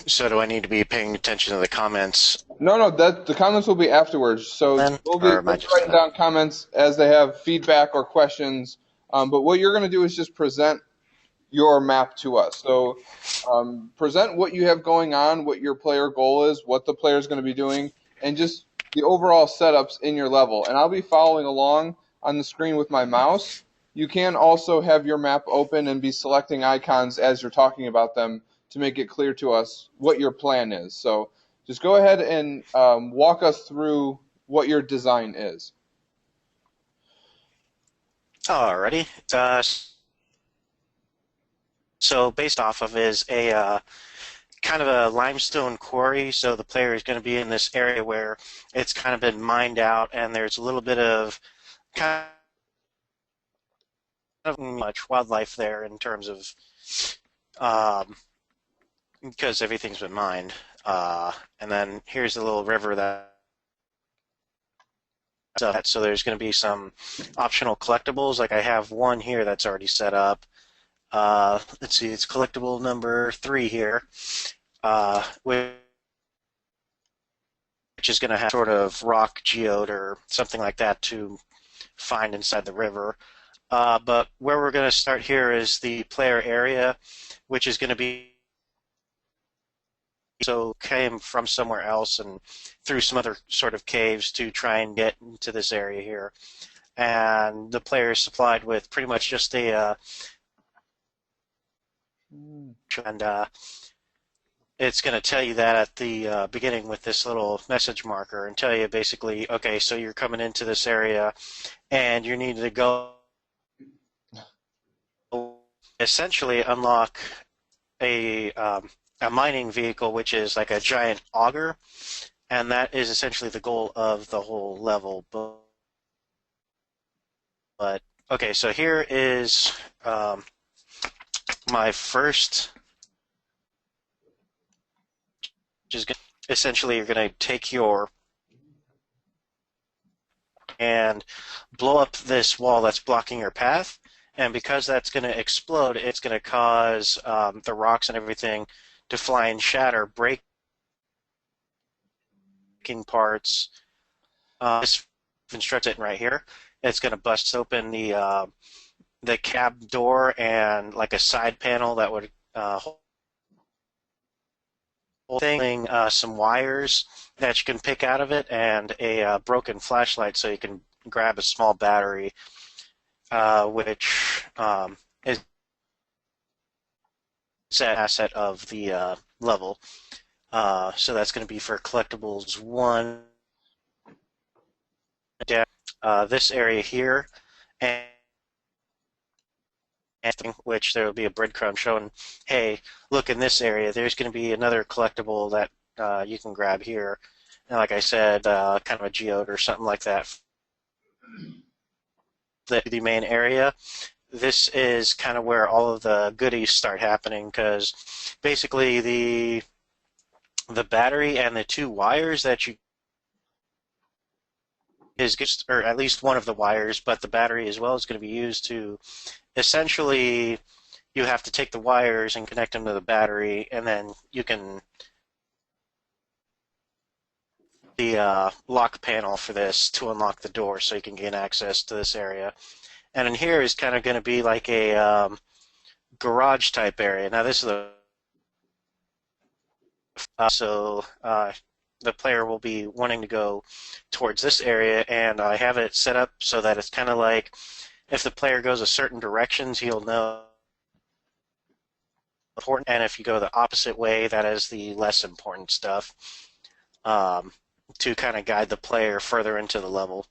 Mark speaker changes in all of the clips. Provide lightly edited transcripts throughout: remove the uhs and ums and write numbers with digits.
Speaker 1: So do I need to be paying attention to the comments
Speaker 2: No, that the comments will be afterwards. So
Speaker 1: then, or am
Speaker 2: we'll
Speaker 1: I
Speaker 2: be
Speaker 1: just
Speaker 2: writing down comments as they have feedback or questions. But what you're going to do is just present your map to us. So present what you have going on, what your player goal is, what the player is going to be doing, and just the overall setups in your level. And I'll be following along on the screen with my mouse. You can also have your map open and be selecting icons as you're talking about them to make it clear to us what your plan is. So just go ahead and walk us through what your design is.
Speaker 1: alrighty? So based off of is a kind of a limestone quarry. So the player is going to be in this area where it's kind of been mined out, and there's a little bit of kind of much wildlife there in terms of um, because everything's been mined. And then here's a little river that. So there's going to be some optional collectibles. Like I have one here that's already set up. Let's see, it's collectible number 3 here, which is going to have sort of rock geode or something like that to find inside the river. But where we're going to start here is the player area, which is going to be so came from somewhere else and through some other sort of caves to try and get into this area here. And the player is supplied with pretty much just a and it's going to tell you that at the beginning with this little message marker and tell you basically, okay, so you're coming into this area and you need to go essentially unlock a mining vehicle, which is like a giant auger, and that is essentially the goal of the whole level. But okay, so here is my first, which is essentially you're going to take your and blow up this wall that's blocking your path. And because that's going to explode, it's going to cause the rocks and everything to fly and shatter, breaking parts. This instructs it right here. It's going to bust open the cab door and like a side panel that would hold thing, some wires that you can pick out of it, and a broken flashlight so you can grab a small battery, which is an asset of the level. So that's going to be for collectibles 1, this area here, and which there will be a breadcrumb showing, hey, look in this area, there's going to be another collectible that you can grab here. And like I said, kind of a geode or something like that. The main area. This is kind of where all of the goodies start happening because basically the battery and the 2 wires that you is or at least one of the wires, but the battery as well is going to be used to essentially you have to take the wires and connect them to the battery, and then you can the lock panel for this to unlock the door so you can gain access to this area. And in here is kind of going to be like a garage type area. Now this is the player will be wanting to go towards this area, and I have it set up so that it's kind of like if the player goes a certain directions, he'll know important, and if you go the opposite way, that is the less important stuff, to kind of guide the player further into the level.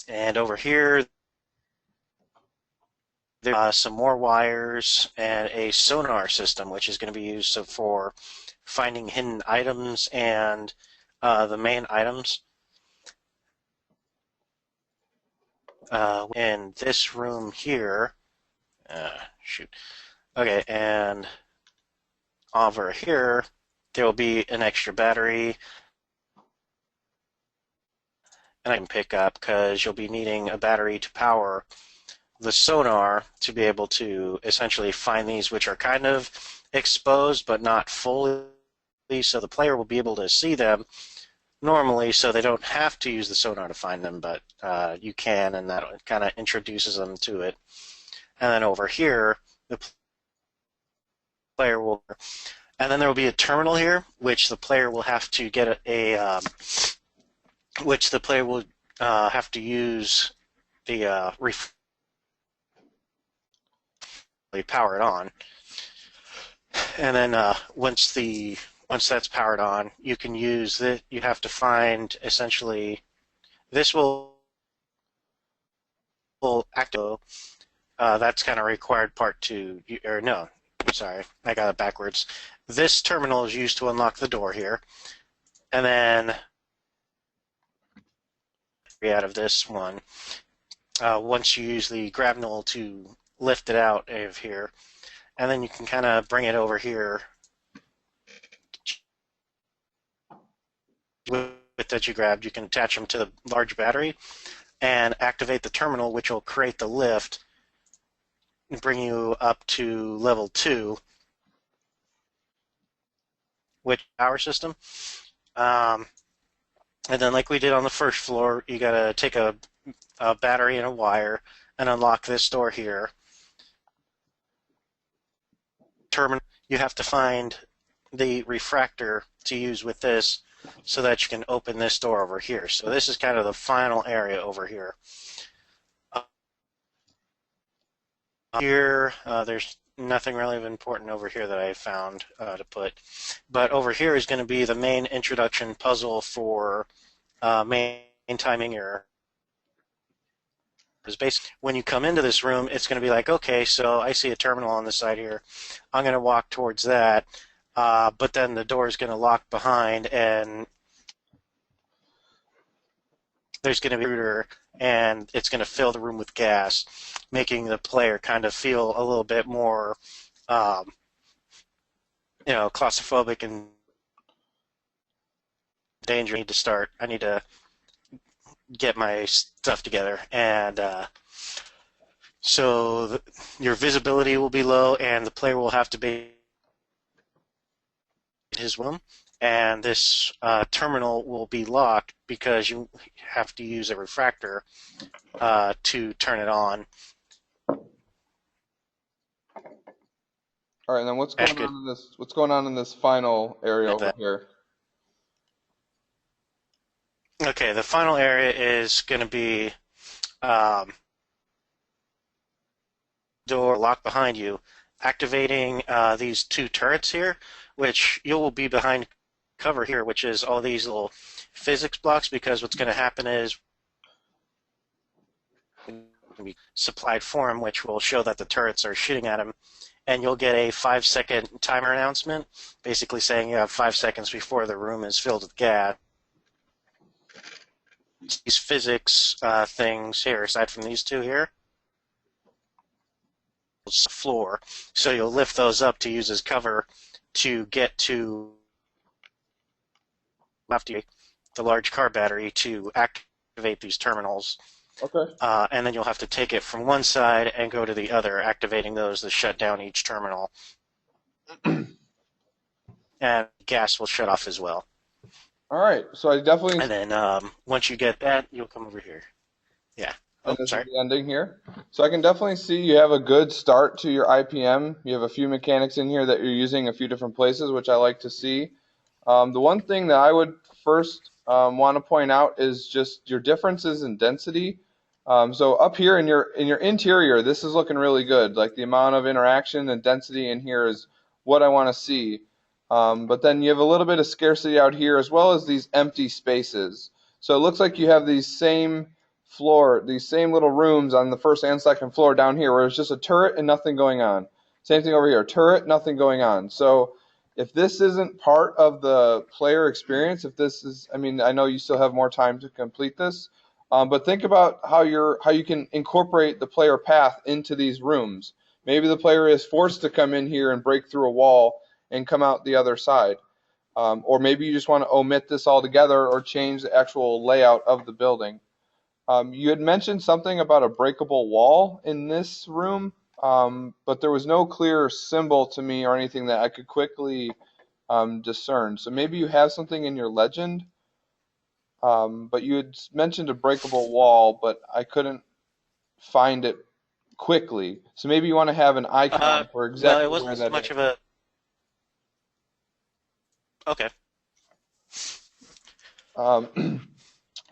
Speaker 1: And over here, there are some more wires and a sonar system, which is going to be used for finding hidden items and the main items. In this room here, shoot. Okay, and over here, there will be an extra battery, and I can pick up because you'll be needing a battery to power the sonar to be able to essentially find these, which are kind of exposed but not fully, so the player will be able to see them normally, so they don't have to use the sonar to find them, but you can, and that kind of introduces them to it. And then over here, the player will, and then there will be a terminal here, which the player will have to get which the player will have to use the power it on, and then once that's powered on, you can use it. You have to find essentially this will activate. That's kind of required part to, or no, sorry, I got it backwards. This terminal is used to unlock the door here, and then out of this one, once you use the grapnel to lift it out of here, and then you can kind of bring it over here with that you grabbed. You can attach them to the large battery and activate the terminal, which will create the lift and bring you up to level 2, which power system. And then, like we did on the first floor, you gotta take a battery and a wire and unlock this door here. Terminal, you have to find the refractor to use with this so that you can open this door over here. So this is kind of the final area over here. Here, there's nothing really important over here that I found to put. But over here is going to be the main introduction puzzle for main timing your. Because basically, when you come into this room, it's going to be like, okay, so I see a terminal on the side here. I'm going to walk towards that, but then the door is going to lock behind, and there's going to be a intruder, and it's going to fill the room with gas, making the player kind of feel a little bit more, claustrophobic and danger. I need to get my stuff together, and so your visibility will be low, and the player will have to be in his room, and this terminal will be locked because you have to use a refractor to turn it on.
Speaker 2: All right, and then what's going on in this? What's going on in this final area over here?
Speaker 1: Okay, the final area is going to be door locked behind you, activating these 2 turrets here, which you will be behind cover here, which is all these little physics blocks, because what's going to happen is supplied form, which will show that the turrets are shooting at him, and you'll get a 5-second timer announcement, basically saying you have 5 seconds before the room is filled with gas. These physics things here, aside from these 2 here, floor, so you'll lift those up to use as cover to get to the large car battery to activate these terminals.
Speaker 2: Okay.
Speaker 1: And then you'll have to take it from one side and go to the other, activating those to shut down each terminal. And gas will shut off as well.
Speaker 2: All right, so I definitely.
Speaker 1: And then once you get that, you'll come over here. Yeah.
Speaker 2: And this is the ending here. So I can definitely see you have a good start to your IPM. You have a few mechanics in here that you're using a few different places, which I like to see. The one thing that I would first want to point out is just your differences in density. So up here in your interior, this is looking really good. Like the amount of interaction and density in here is what I want to see. But then you have a little bit of scarcity out here, as well as these empty spaces. So it looks like you have these same little rooms on the first and second floor down here, where it's just a turret and nothing going on. Same thing over here, turret, nothing going on. So if this isn't part of the player experience, if this is, I mean, I know you still have more time to complete this, but think about how you can incorporate the player path into these rooms. Maybe the player is forced to come in here and break through a wall and come out the other side. Or maybe you just want to omit this altogether or change the actual layout of the building. You had mentioned something about a breakable wall in this room. but there was no clear symbol to me or anything that I could quickly discern. So maybe you have something in your legend, but you had mentioned a breakable wall, but I couldn't find it quickly. So maybe you want to have an
Speaker 1: Uh,
Speaker 2: icon for
Speaker 1: well, it
Speaker 2: exactly where
Speaker 1: wasn't
Speaker 2: that
Speaker 1: much
Speaker 2: is.
Speaker 1: of a okay.
Speaker 2: Um,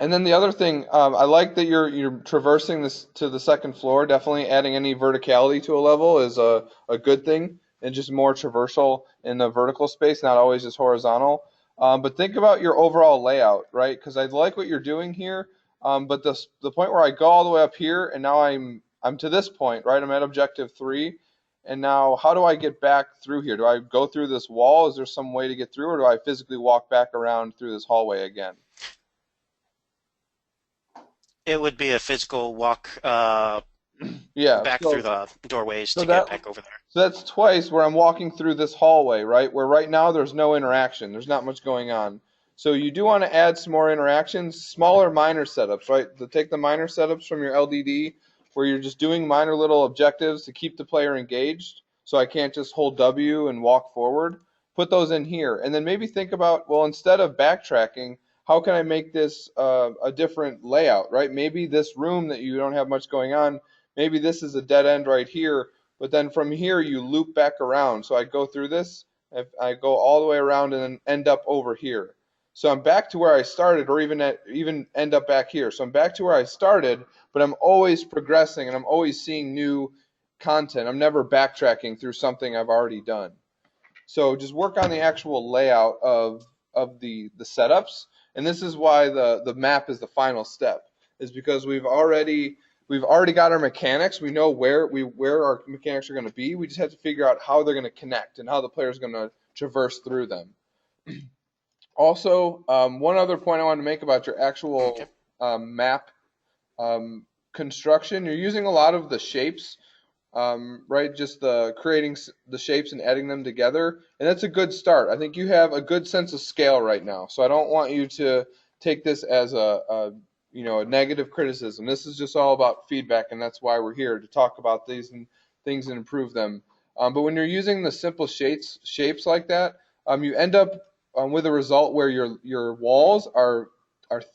Speaker 2: And then the other thing, I like that you're traversing this to the second floor. Definitely adding any verticality to a level is a good thing, and just more traversal in the vertical space, not always just horizontal. But think about your overall layout, right? Because I like what you're doing here, but the point where I go all the way up here, and now I'm to this point, right? I'm at objective 3, and now how do I get back through here? Do I go through this wall? Is there some way to get through, or do I physically walk back around through this hallway again?
Speaker 1: It would be a physical walk
Speaker 2: Yeah,
Speaker 1: back through the doorways
Speaker 2: so
Speaker 1: to get
Speaker 2: that
Speaker 1: back over there.
Speaker 2: so that's twice where I'm walking through this hallway, right? Where right now there's no interaction. There's not much going on. So you do want to add some more interactions, smaller minor setups, right? To take the minor setups from your LDD where you're just doing minor little objectives to keep the player engaged. So I can't just hold W and walk forward. Put those in here. And then maybe think about, well, instead of backtracking, how can I make this a different layout, right? Maybe this room that you don't have much going on, maybe this is a dead end right here, but then from here you loop back around. So I go through this, I go all the way around and then end up over here. So I'm back to where I started, or even end up back here. So I'm back to where I started, but I'm always progressing and I'm always seeing new content. I'm never backtracking through something I've already done. So just work on the actual layout of the setups, and this is why the map is the final step, is because we've already got our mechanics. We know where our mechanics are going to be. We just have to figure out how they're going to connect and how the player is going to traverse through them. Also, one other point I wanted to make about your
Speaker 1: Okay.
Speaker 2: actual map um, construction. You're using a lot of the shapes, right? Just the creating the shapes and adding them together, and that's a good start. I think you have a good sense of scale right now. So I don't want you to take this as a negative criticism. This is just all about feedback, and that's why we're here to talk about these and things and improve them. But when you're using the simple shapes like that, you end up with a result where your walls are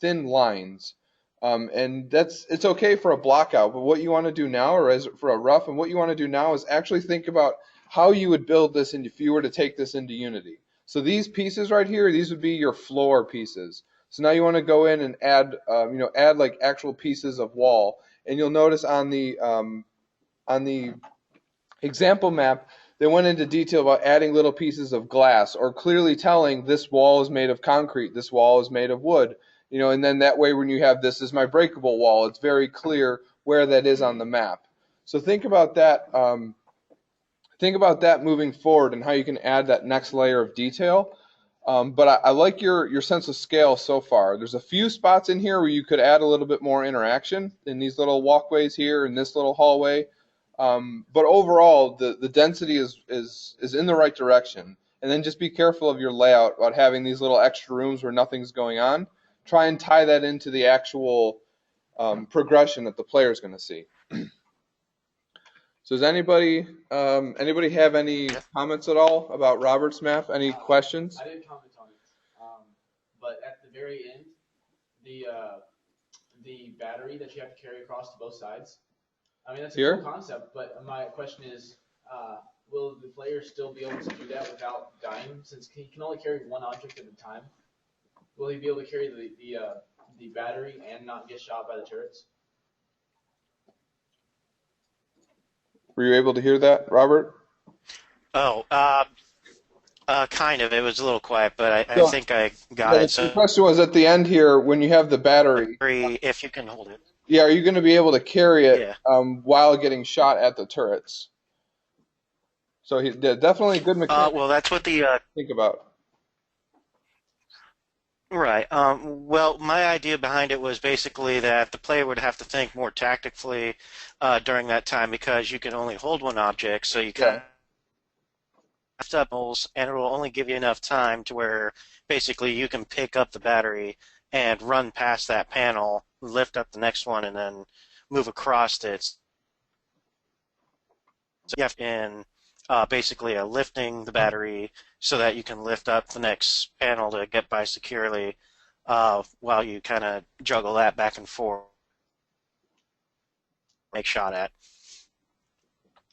Speaker 2: thin lines. And it's okay for a block out, but what you want to do now, or as for a rough, and what you want to do now is actually think about how you would build this and if you were to take this into Unity. So these pieces right here, these would be your floor pieces. So now you want to go in and add like actual pieces of wall, and you'll notice on the example map, they went into detail about adding little pieces of glass or clearly telling this wall is made of concrete, this wall is made of wood, and then that way when you have this is my breakable wall, it's very clear where that is on the map. So think about that moving forward and how you can add that next layer of detail. But I like your sense of scale so far. There's a few spots in here where you could add a little bit more interaction in these little walkways here in this little hallway. But overall, the density is in the right direction. And then just be careful of your layout about having these little extra rooms where nothing's going on. Try and tie that into the actual progression that the player is going to see. So does anybody have any
Speaker 1: Okay.
Speaker 2: comments at all about Robert's map? Any questions?
Speaker 3: I didn't comment on it, but at the very end, the uh, the battery that you have to carry across to both sides. I mean, that's a cool
Speaker 2: Here?
Speaker 3: concept, but my question is, will the player still be able to do that without dying? Since he can only carry one object at a time, will he be able to carry the battery and not get shot by the turrets?
Speaker 2: Were you able to hear that, Robert?
Speaker 1: Oh, kind of. It was a little quiet, but I
Speaker 2: So,
Speaker 1: think I got
Speaker 2: yeah,
Speaker 1: it.
Speaker 2: the
Speaker 1: So,
Speaker 2: question was at the end here when you have the battery.
Speaker 1: if you can hold it.
Speaker 2: Yeah, are you going to be able to carry it
Speaker 1: Yeah.
Speaker 2: while getting shot at the turrets? So definitely a good mechanic
Speaker 1: Well, that's what the
Speaker 2: to think about.
Speaker 1: right. Well, my idea behind it was basically that the player would have to think more tactically during that time because you can only hold one object, so you kind
Speaker 2: Yeah.
Speaker 1: of up and it will only give you enough time to where basically you can pick up the battery and run past that panel, lift up the next one, and then move across it. So you have in basically a lifting the battery so that you can lift up the next panel to get by securely while you kind of juggle that back and forth, make shot at.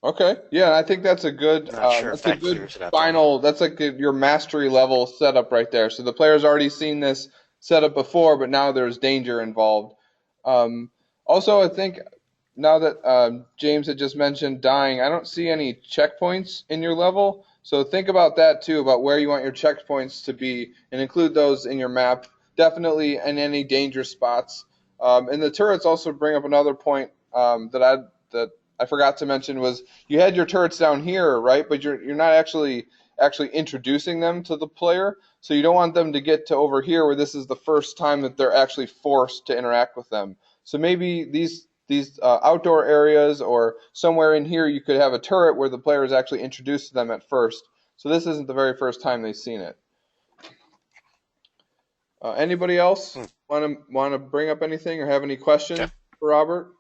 Speaker 2: Okay, yeah, I think
Speaker 1: Not sure if that clears it up any.
Speaker 2: final. That's like your mastery level setup right there. So the player's already seen this setup before, but now there's danger involved. Um, Also, I think now that James had just mentioned dying, I don't see any checkpoints in your level. So think about that too, about where you want your checkpoints to be, and include those in your map. Definitely in any danger spots. And the turrets also bring up another point that I forgot to mention was you had your turrets down here, right? But you're not actually introducing them to the player, so you don't want them to get to over here where this is the first time that they're actually forced to interact with them. So maybe these outdoor areas or somewhere in here you could have a turret where the player is actually introduced to them at first. So this isn't the very first time they've seen it. Anybody else
Speaker 1: Hmm.
Speaker 2: want to bring up anything or have any
Speaker 1: Okay.
Speaker 2: questions for Robert?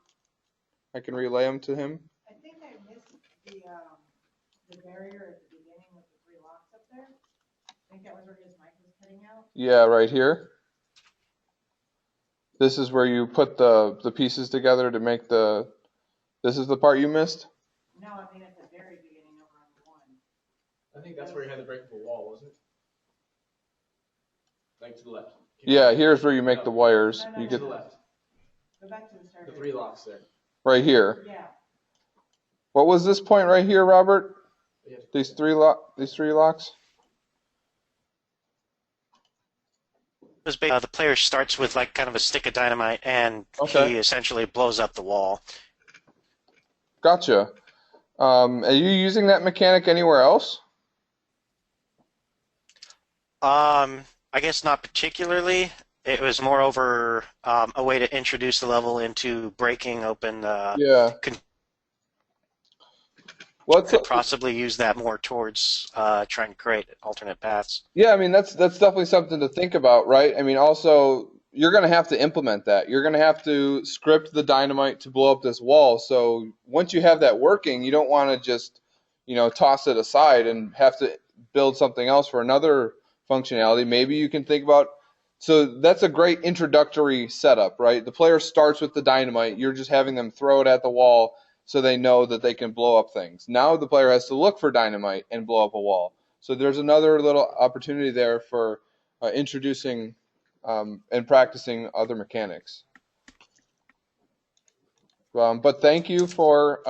Speaker 2: I can relay them to him.
Speaker 4: I think I missed the barrier at the beginning with the 3 locks up there. I think that was where his mic was cutting out.
Speaker 2: Yeah, right here. This is where you put the pieces together to make the. This is the part you missed?
Speaker 4: No, I mean at the very beginning over on the 1.
Speaker 3: I think that's where you had the breakable wall, wasn't it? Like to the left.
Speaker 2: Yeah, here's where you make the wires.
Speaker 4: No, no,
Speaker 2: You
Speaker 3: To
Speaker 2: get
Speaker 3: the left.
Speaker 4: Go back to the start.
Speaker 3: The 3 locks there.
Speaker 2: right here.
Speaker 4: Yeah.
Speaker 2: What was this point right here, Robert?
Speaker 3: Yeah.
Speaker 2: These three locks?
Speaker 1: The player starts with like kind of a stick of dynamite, and
Speaker 2: Okay.
Speaker 1: he essentially blows up the wall.
Speaker 2: Gotcha. Are you using that mechanic anywhere else?
Speaker 1: I guess not particularly. It was moreover a way to introduce the level into breaking open the.
Speaker 2: Yeah.
Speaker 1: Could possibly use that more towards trying to create alternate paths.
Speaker 2: Yeah, I mean that's definitely something to think about, right? I mean, also you're going to have to implement that. You're going to have to script the dynamite to blow up this wall. So once you have that working, you don't want to just, toss it aside and have to build something else for another functionality. Maybe you can think about. So that's a great introductory setup, right? The player starts with the dynamite. You're just having them throw it at the wall so they know that they can blow up things. Now the player has to look for dynamite and blow up a wall. So there's another little opportunity there for introducing and practicing other mechanics. But thank you for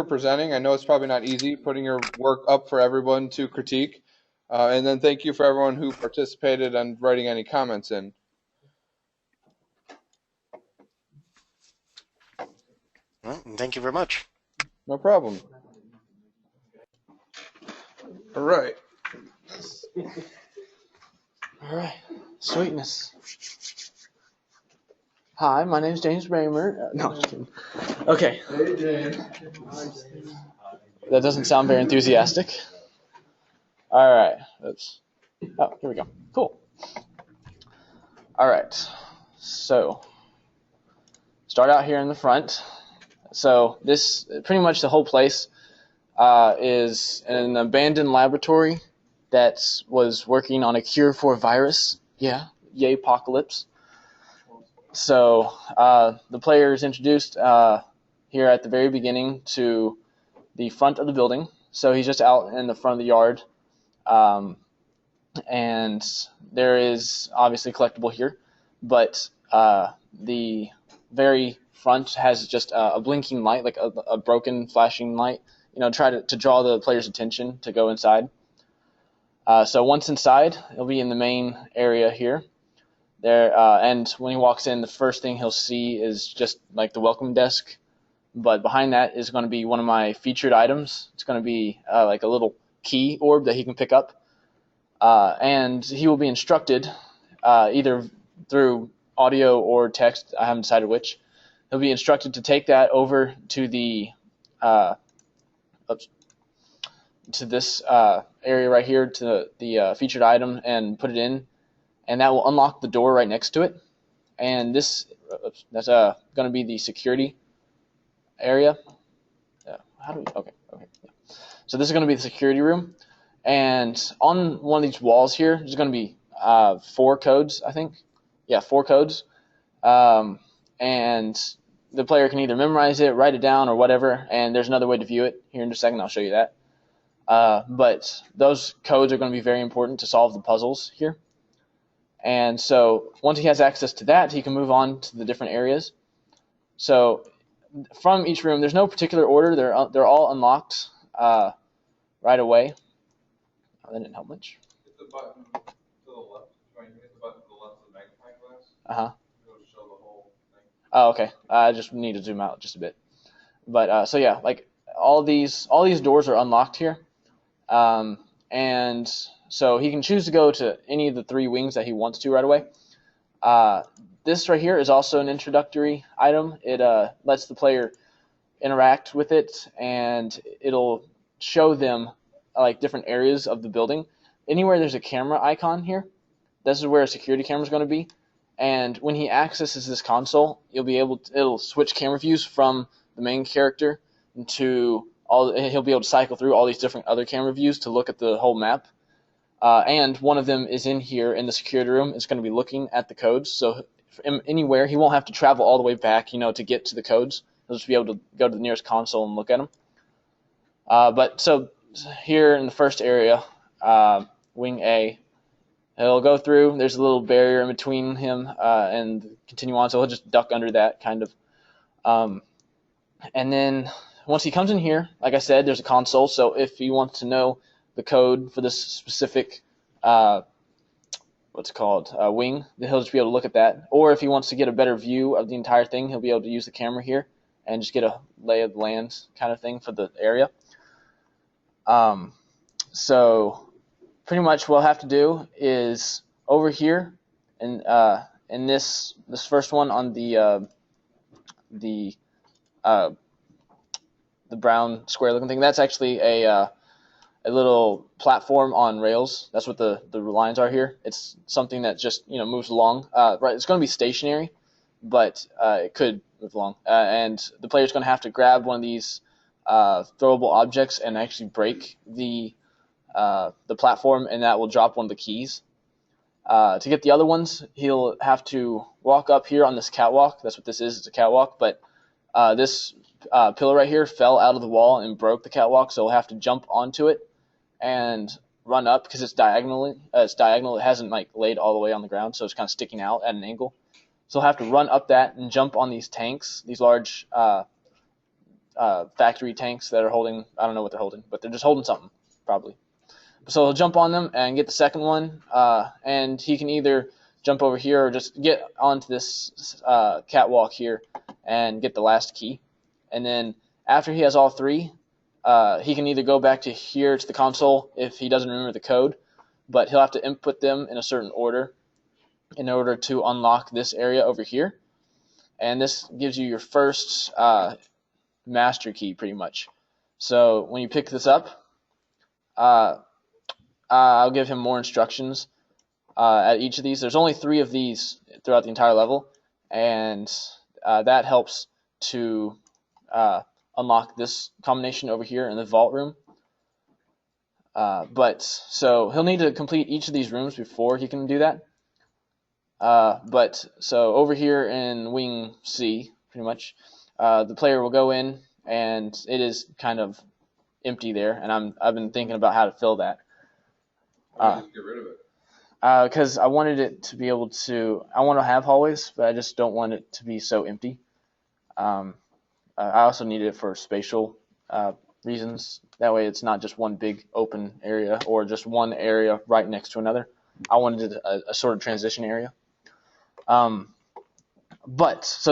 Speaker 2: presenting. I know it's probably not easy putting your work up for everyone to critique. And then thank you for everyone who participated and writing any comments in.
Speaker 1: Well, thank you very much.
Speaker 2: No problem. All right.
Speaker 5: All right, sweetness. Hi, my name is James Bramer. No, I'm just kidding. Okay.
Speaker 3: Hey, James.
Speaker 5: That doesn't sound very enthusiastic. All right. Oops. Oh, here we go. Cool. All right. So, start out here in the front. So this, pretty much the whole place is an abandoned laboratory that was working on a cure for a virus. Yeah, yay apocalypse. So the player is introduced here at the very beginning to the front of the building. So he's just out in the front of the yard. And there is obviously collectible here. But the very front has just a blinking light, like a broken flashing light, try to draw the player's attention to go inside. So once inside, he'll be in the main area here. And when he walks in, the first thing he'll see is just like the welcome desk. But behind that is going to be one of my featured items. It's going to be like a little key orb that he can pick up. And he will be instructed either through audio or text. I haven't decided which. He'll be instructed to take that over to the to this area right here, to the featured item, and put it in, and that will unlock the door right next to it. And that's going to be the security area. Okay. Yeah. So this is going to be the security room, and on one of these walls here, there's going to be 4 codes, I think. Yeah, 4 codes, and the player can either memorize it, write it down, or whatever. And there's another way to view it here in just a second. I'll show you that. But those codes are going to be very important to solve the puzzles here. And so once he has access to that, he can move on to the different areas. So from each room, there's no particular order. They're all unlocked right away. Oh, that didn't help much.
Speaker 2: Hit the button to the left. Try and hit the button to the left of the magnifying glass. It'll show the whole thing.
Speaker 5: Oh, okay. I just need to zoom out just a bit. But so yeah, like all these doors are unlocked here, and so he can choose to go to any of the 3 wings that he wants to right away. This right here is also an introductory item. It lets the player interact with it, and it'll show them like different areas of the building. Anywhere there's a camera icon here, this is where a security camera is going to be. And when he accesses this console, it'll switch camera views from the main character to he'll be able to cycle through all these different other camera views to look at the whole map. And one of them is in here in the security room. It's going to be looking at the codes. So anywhere, he won't have to travel all the way back, to get to the codes. He'll just be able to go to the nearest console and look at them. But so here in the first area, Wing A, he'll go through. There's a little barrier in between him and continue on, so he'll just duck under that kind of. And then once he comes in here, like I said, there's a console. So if he wants to know the code for this specific wing, then he'll just be able to look at that. Or if he wants to get a better view of the entire thing, he'll be able to use the camera here and just get a lay of the land kind of thing for the area. So pretty much what we'll have to do is over here in this first one on the brown square looking thing, that's actually a little platform on rails. That's what the lines are here. It's something that just moves along. Right, it's going to be stationary, but it could move along. And the player's going to have to grab one of these throwable objects and actually break the platform, and that will drop one of the keys. To get the other ones, he'll have to walk up here on this catwalk. That's what this is. It's a catwalk, but this pillar right here fell out of the wall and broke the catwalk, so he'll have to jump onto it and run up because it's diagonal. It hasn't laid all the way on the ground, so it's kind of sticking out at an angle. So he'll have to run up that and jump on these tanks, these large factory tanks that are holding, I don't know what they're holding, but they're just holding something, probably. So he'll jump on them and get the second one, and he can either jump over here or just get onto this catwalk here and get the last key. And then after he has all 3, he can either go back to here to the console if he doesn't remember the code, but he'll have to input them in a certain order in order to unlock this area over here. And this gives you your first master key, pretty much. So when you pick this up, I'll give him more instructions at each of these. There's only 3 of these throughout the entire level, and that helps to unlock this combination over here in the vault room. So he'll need to complete each of these rooms before he can do that. So over here in Wing C, pretty much, the player will go in, and it is kind of empty there, and I've been thinking about how to fill that.
Speaker 2: Just get rid of it.
Speaker 5: Because I wanted it to be able to, I want to have hallways, but I just don't want it to be so empty. I also need it for spatial reasons. That way it's not just one big open area or just one area right next to another. I wanted it a sort of transition area. So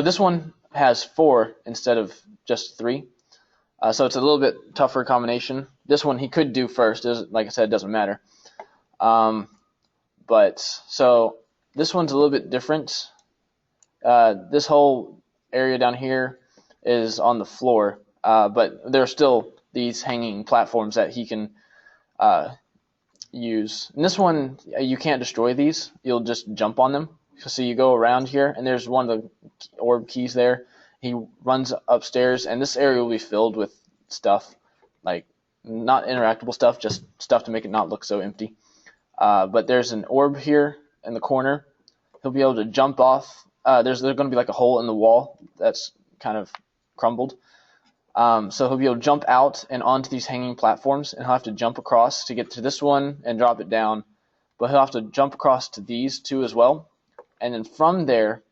Speaker 5: this one has 4 instead of just 3. So it's a little bit tougher combination. This one he could do first. Like I said, it doesn't matter. So this one's a little bit different. This whole area down here is on the floor, but there are still these hanging platforms that he can use. And this one, you can't destroy these. You'll just jump on them. So you go around here, and there's one of the orb keys there. He runs upstairs, and this area will be filled with stuff, like not interactable stuff, just stuff to make it not look so empty. But there's an orb here in the corner. He'll be able to jump off. There's going to be like a hole in the wall that's kind of crumbled. So he'll be able to jump out and onto these hanging platforms, and he'll have to jump across to get to this one and drop it down. But he'll have to jump across to these two as well. And then from there,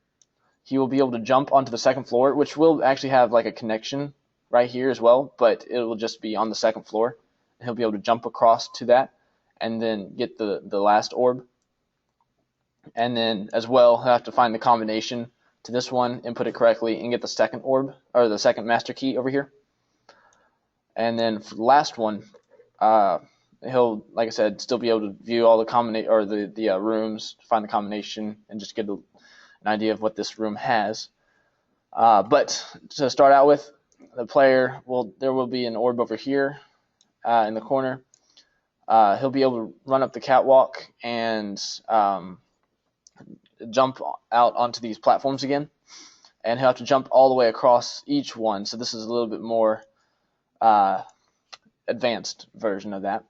Speaker 5: he will be able to jump onto the second floor, which will actually have like a connection right here as well, but it will just be on the second floor. And he'll be able to jump across to that and then get the last orb. And then as well, he'll have to find the combination to this one, input it correctly, and get the second orb, or the second master key over here. And then for the last one, he'll, like I said, still be able to view all the rooms, find the combination, and just get an idea of what this room has. But to start out with, the player there will be an orb over here in the corner. He'll be able to run up the catwalk and jump out onto these platforms again, and he'll have to jump all the way across each one. So this is a little bit more advanced version of that.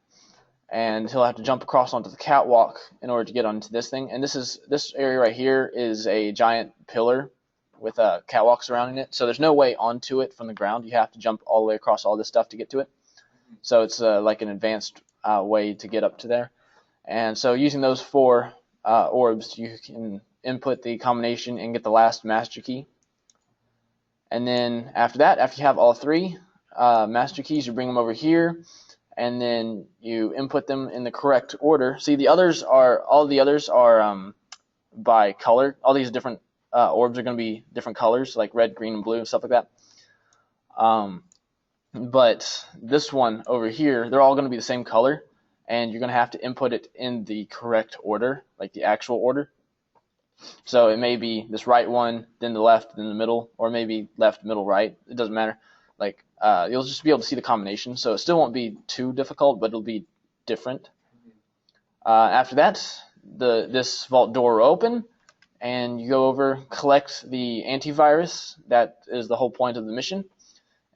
Speaker 5: And he'll have to jump across onto the catwalk in order to get onto this thing. And this area right here is a giant pillar with catwalk surrounding it. So there's no way onto it from the ground. You have to jump all the way across all this stuff to get to it. So it's like an advanced way to get up to there. And so using those 4 orbs, you can input the combination and get the last master key. And then after that, after you have all 3 master keys, you bring them over here, and then you input them in the correct order. See, all the others are by color. All these different orbs are going to be different colors, like red, green, and blue, and stuff like that. But this one over here, they're all going to be the same color, and you're going to have to input it in the correct order, like the actual order. So it may be this right one, then the left, then the middle, or maybe left, middle, right. It doesn't matter. Like you'll just be able to see the combination. So it still won't be too difficult, but it'll be different. After that, this vault door will open, and you go over, collect the antivirus. That is the whole point of the mission.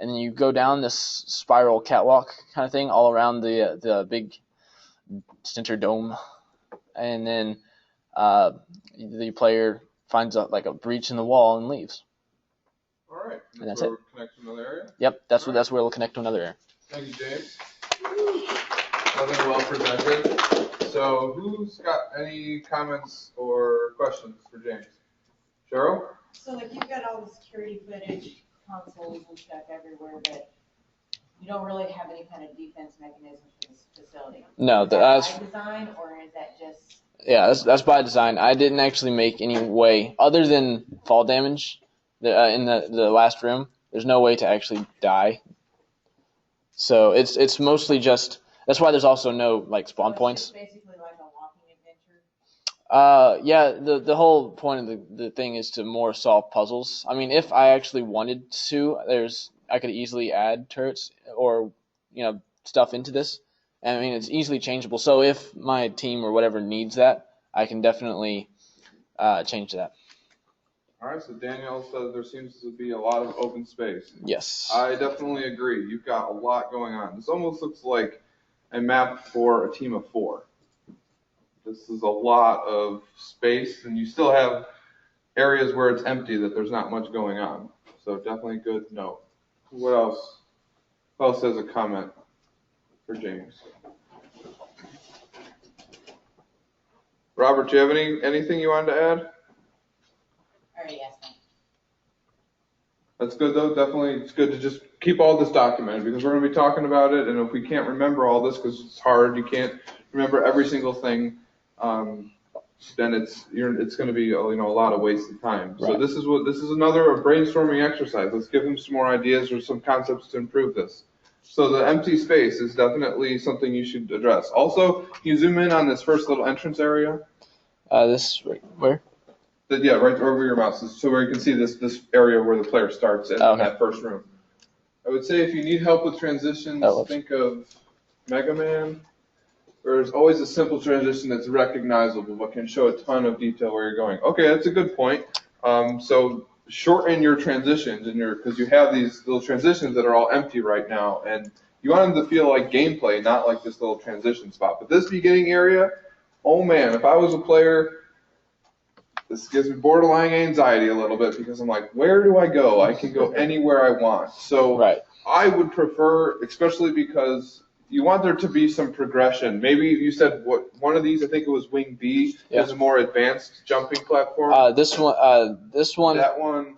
Speaker 5: And then you go down this spiral catwalk kind of thing all around the big center dome, and then the player finds like a breach in the wall and leaves.
Speaker 2: All right.
Speaker 5: And that's
Speaker 2: where
Speaker 5: it.
Speaker 2: We'll connect to another area.
Speaker 5: Yep, that's where it'll connect to another area.
Speaker 2: Thank you, James. Nothing well presented. So who's got any comments or questions for James? Cheryl?
Speaker 4: So like you've got all the security footage, consoles and stuff everywhere, but you don't really have any kind of defense mechanism for this facility.
Speaker 5: No,
Speaker 4: Is that
Speaker 5: that's
Speaker 4: by design, or is that just?
Speaker 5: yeah, that's by design. I didn't actually make any way other than fall damage in the last room. There's no way to actually die. So it's mostly just, that's why there's also no like spawn
Speaker 4: So
Speaker 5: points.
Speaker 4: it's basically like a walking adventure.
Speaker 5: Yeah, the whole point of the thing is to more solve puzzles. I mean, if I actually wanted to, I could easily add turrets or stuff into this. I mean, it's easily changeable. So if my team or whatever needs that, I can definitely change that.
Speaker 2: All right, so Danielle says there seems to be a lot of open space.
Speaker 5: Yes.
Speaker 2: I definitely agree. You've got a lot going on. This almost looks like a map for a team of 4. This is a lot of space, and you still have areas where it's empty that there's not much going on. So definitely good note. What else? Who else has a comment for James? Robert, do you have anything you wanted to add?
Speaker 4: I already asked them.
Speaker 2: That's good, though. Definitely, it's good to just keep all this documented because we're going to be talking about it, and if we can't remember all this because it's hard, you can't remember every single thing, then it's going to be a lot of wasted time.
Speaker 5: Right.
Speaker 2: So this is another brainstorming exercise. Let's give them some more ideas or some concepts to improve this. So the empty space is definitely something you should address. Also, can you zoom in on this first little entrance area?
Speaker 5: This where?
Speaker 2: Yeah, right over your mouse, so where you can see this area where the player starts in that first room. I would say if you need help with transitions, think of Mega Man. There's always a simple transition that's recognizable but can show a ton of detail where you're going. Okay, that's a good point. So shorten your transitions and because you have these little transitions that are all empty right now, and you want them to feel like gameplay, not like this little transition spot. But this beginning area, oh man, if I was a player, this gives me borderline anxiety a little bit because I'm like, where do I go? I can go anywhere I want. So
Speaker 5: Right.
Speaker 2: I would prefer, especially because you want there to be some progression. Maybe you said one of these, I think it was Wing B, is a more advanced jumping platform.
Speaker 5: This one.
Speaker 2: That one.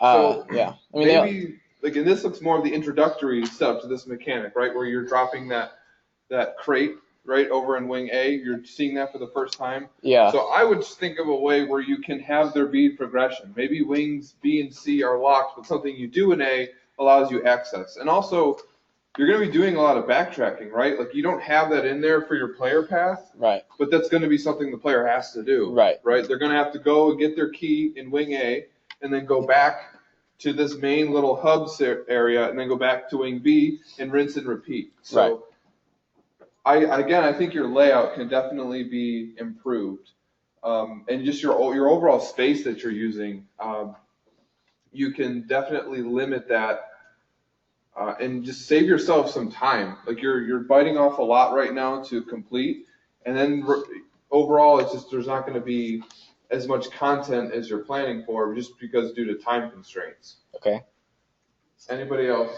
Speaker 5: Yeah. I mean,
Speaker 2: maybe like, and this looks more of the introductory stuff to this mechanic, right? Where you're dropping that crate right over in Wing A. You're seeing that for the first time.
Speaker 5: Yeah.
Speaker 2: So I would think of a way where you can have there be progression. Maybe Wings B and C are locked, but something you do in A allows you access. And also, you're going to be doing a lot of backtracking, right? Like, you don't have that in there for your player path.
Speaker 5: Right.
Speaker 2: But that's going to be something the player has to do.
Speaker 5: Right.
Speaker 2: Right? They're going to have to go and get their key in Wing A and then go back to this main little hub area and then go back to Wing B and rinse and repeat. So I think your layout can definitely be improved. And just your overall space that you're using, you can definitely limit that and just save yourself some time. Like, you're biting off a lot right now to complete, and then overall it's just there's not going to be as much content as you're planning for just because due to time constraints.
Speaker 5: Okay.
Speaker 2: Anybody else?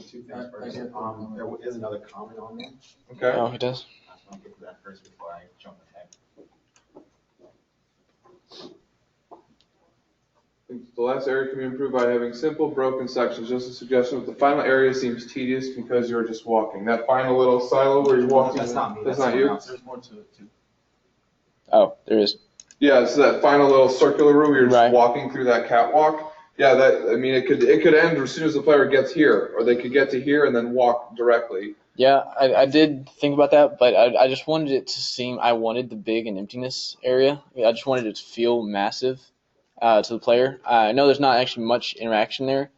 Speaker 6: Two things first. There is another comment on there.
Speaker 2: Okay.
Speaker 5: Oh, he does.
Speaker 6: I just want to get to that first before I jump ahead.
Speaker 2: The last area can be improved by having simple, broken sections. Just a suggestion, but the final area seems tedious because you're just walking. That final little silo where you're walking.
Speaker 6: That's not me.
Speaker 2: That's not you?
Speaker 6: Else. There's more to it, too.
Speaker 5: Oh, there is.
Speaker 2: Yeah, it's that final little circular room where you're just walking through that catwalk. Yeah, it could end as soon as the player gets here, or they could get to here and then walk directly.
Speaker 5: Yeah, I did think about that, but I just wanted it to seem, I wanted the big and emptiness area. I just wanted it to feel massive to the player. I know there's not actually much interaction there,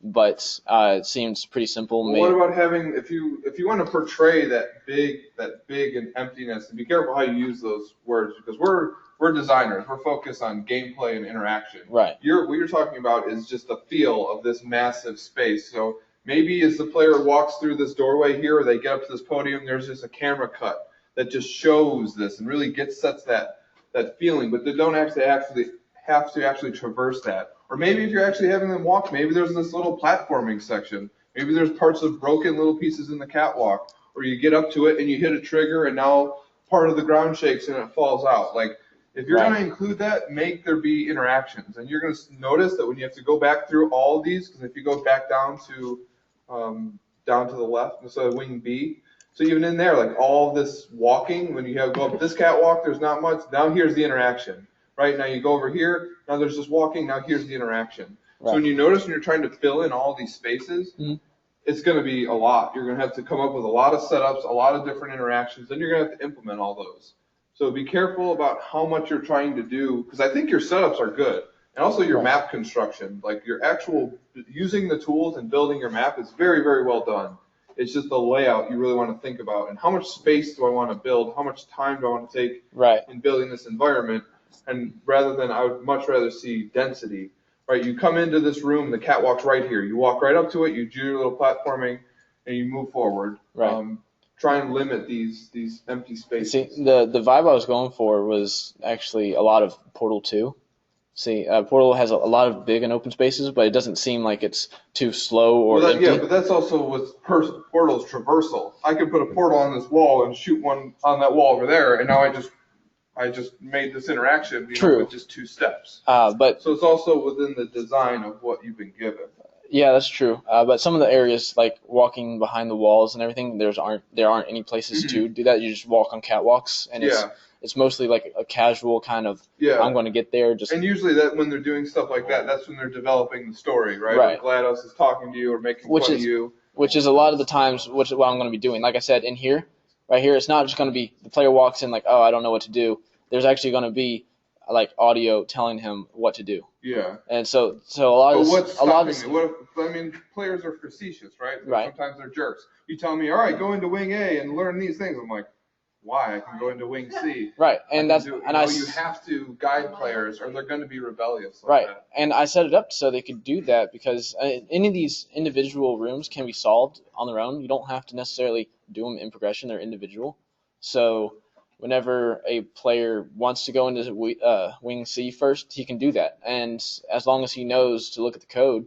Speaker 5: but it seems pretty simple.
Speaker 2: Well, what about having, if you want to portray that big and emptiness, and be careful how you use those words, because we're designers. We're focused on gameplay and interaction.
Speaker 5: Right.
Speaker 2: What you're talking about is just the feel of this massive space. So maybe as the player walks through this doorway here, or they get up to this podium, there's just a camera cut that just shows this and really sets that feeling. But they don't actually have to actually traverse that. Or maybe if you're actually having them walk, maybe there's this little platforming section. Maybe there's parts of broken little pieces in the catwalk, or you get up to it and you hit a trigger and now part of the ground shakes and it falls out. Like, if you're going to include that, make there be interactions. And you're going to notice that when you have to go back through all of these, because if you go back down to the left, instead of Wing B, so even in there, like all this walking, when you go up this catwalk, there's not much. Now here's the interaction. Right, now you go over here, now there's just walking, now here's the interaction. Right. So when you notice when you're trying to fill in all these spaces, it's going to be a lot. You're going to have to come up with a lot of setups, a lot of different interactions, then you're going to have to implement all those. So be careful about how much you're trying to do, because I think your setups are good. And also your map construction, like your actual using the tools and building your map is very, very well done. It's just the layout you really want to think about. And how much space do I want to build? How much time do I want to take in building this environment? And rather than, I would much rather see density, right? You come into this room, the catwalk's right here. You walk right up to it, you do your little platforming, and you move forward. Right. Try and limit these empty spaces.
Speaker 5: See, the vibe I was going for was actually a lot of Portal 2. See, Portal has a lot of big and open spaces, but it doesn't seem like it's too slow or empty.
Speaker 2: Yeah, but that's also with Portal's traversal. I could put a portal on this wall and shoot one on that wall over there, and now I just made this interaction with just 2 steps. So it's also within the design of what you've been given.
Speaker 5: Yeah, that's true. But some of the areas, like walking behind the walls and everything, there aren't any places to do that. You just walk on catwalks, and it's mostly like a casual kind of. Yeah. I'm going to get there. And
Speaker 2: usually that when they're doing stuff like that, that's when they're developing the story, right? Right. Like GLaDOS is talking to you or making fun of you.
Speaker 5: Which is a lot of the times what I'm going to be doing. Like I said, in here, right here, it's not just going to be the player walks in like, oh, I don't know what to do. There's actually going to be like audio telling him what to do.
Speaker 2: Yeah.
Speaker 5: And so a lot of
Speaker 2: players are facetious, right? Sometimes they're jerks. You tell me, all right, go into Wing A and learn these things. I'm like, Y. I can go into wing C.
Speaker 5: Right, and that's
Speaker 2: you
Speaker 5: and
Speaker 2: you have to guide players, or they're going to be rebellious. Like
Speaker 5: right,
Speaker 2: that.
Speaker 5: and I set it up so they could do that because any of these individual rooms can be solved on their own. You don't have to necessarily do them in progression; they're individual. So whenever a player wants to go into wing C first, he can do that, and as long as he knows to look at the code,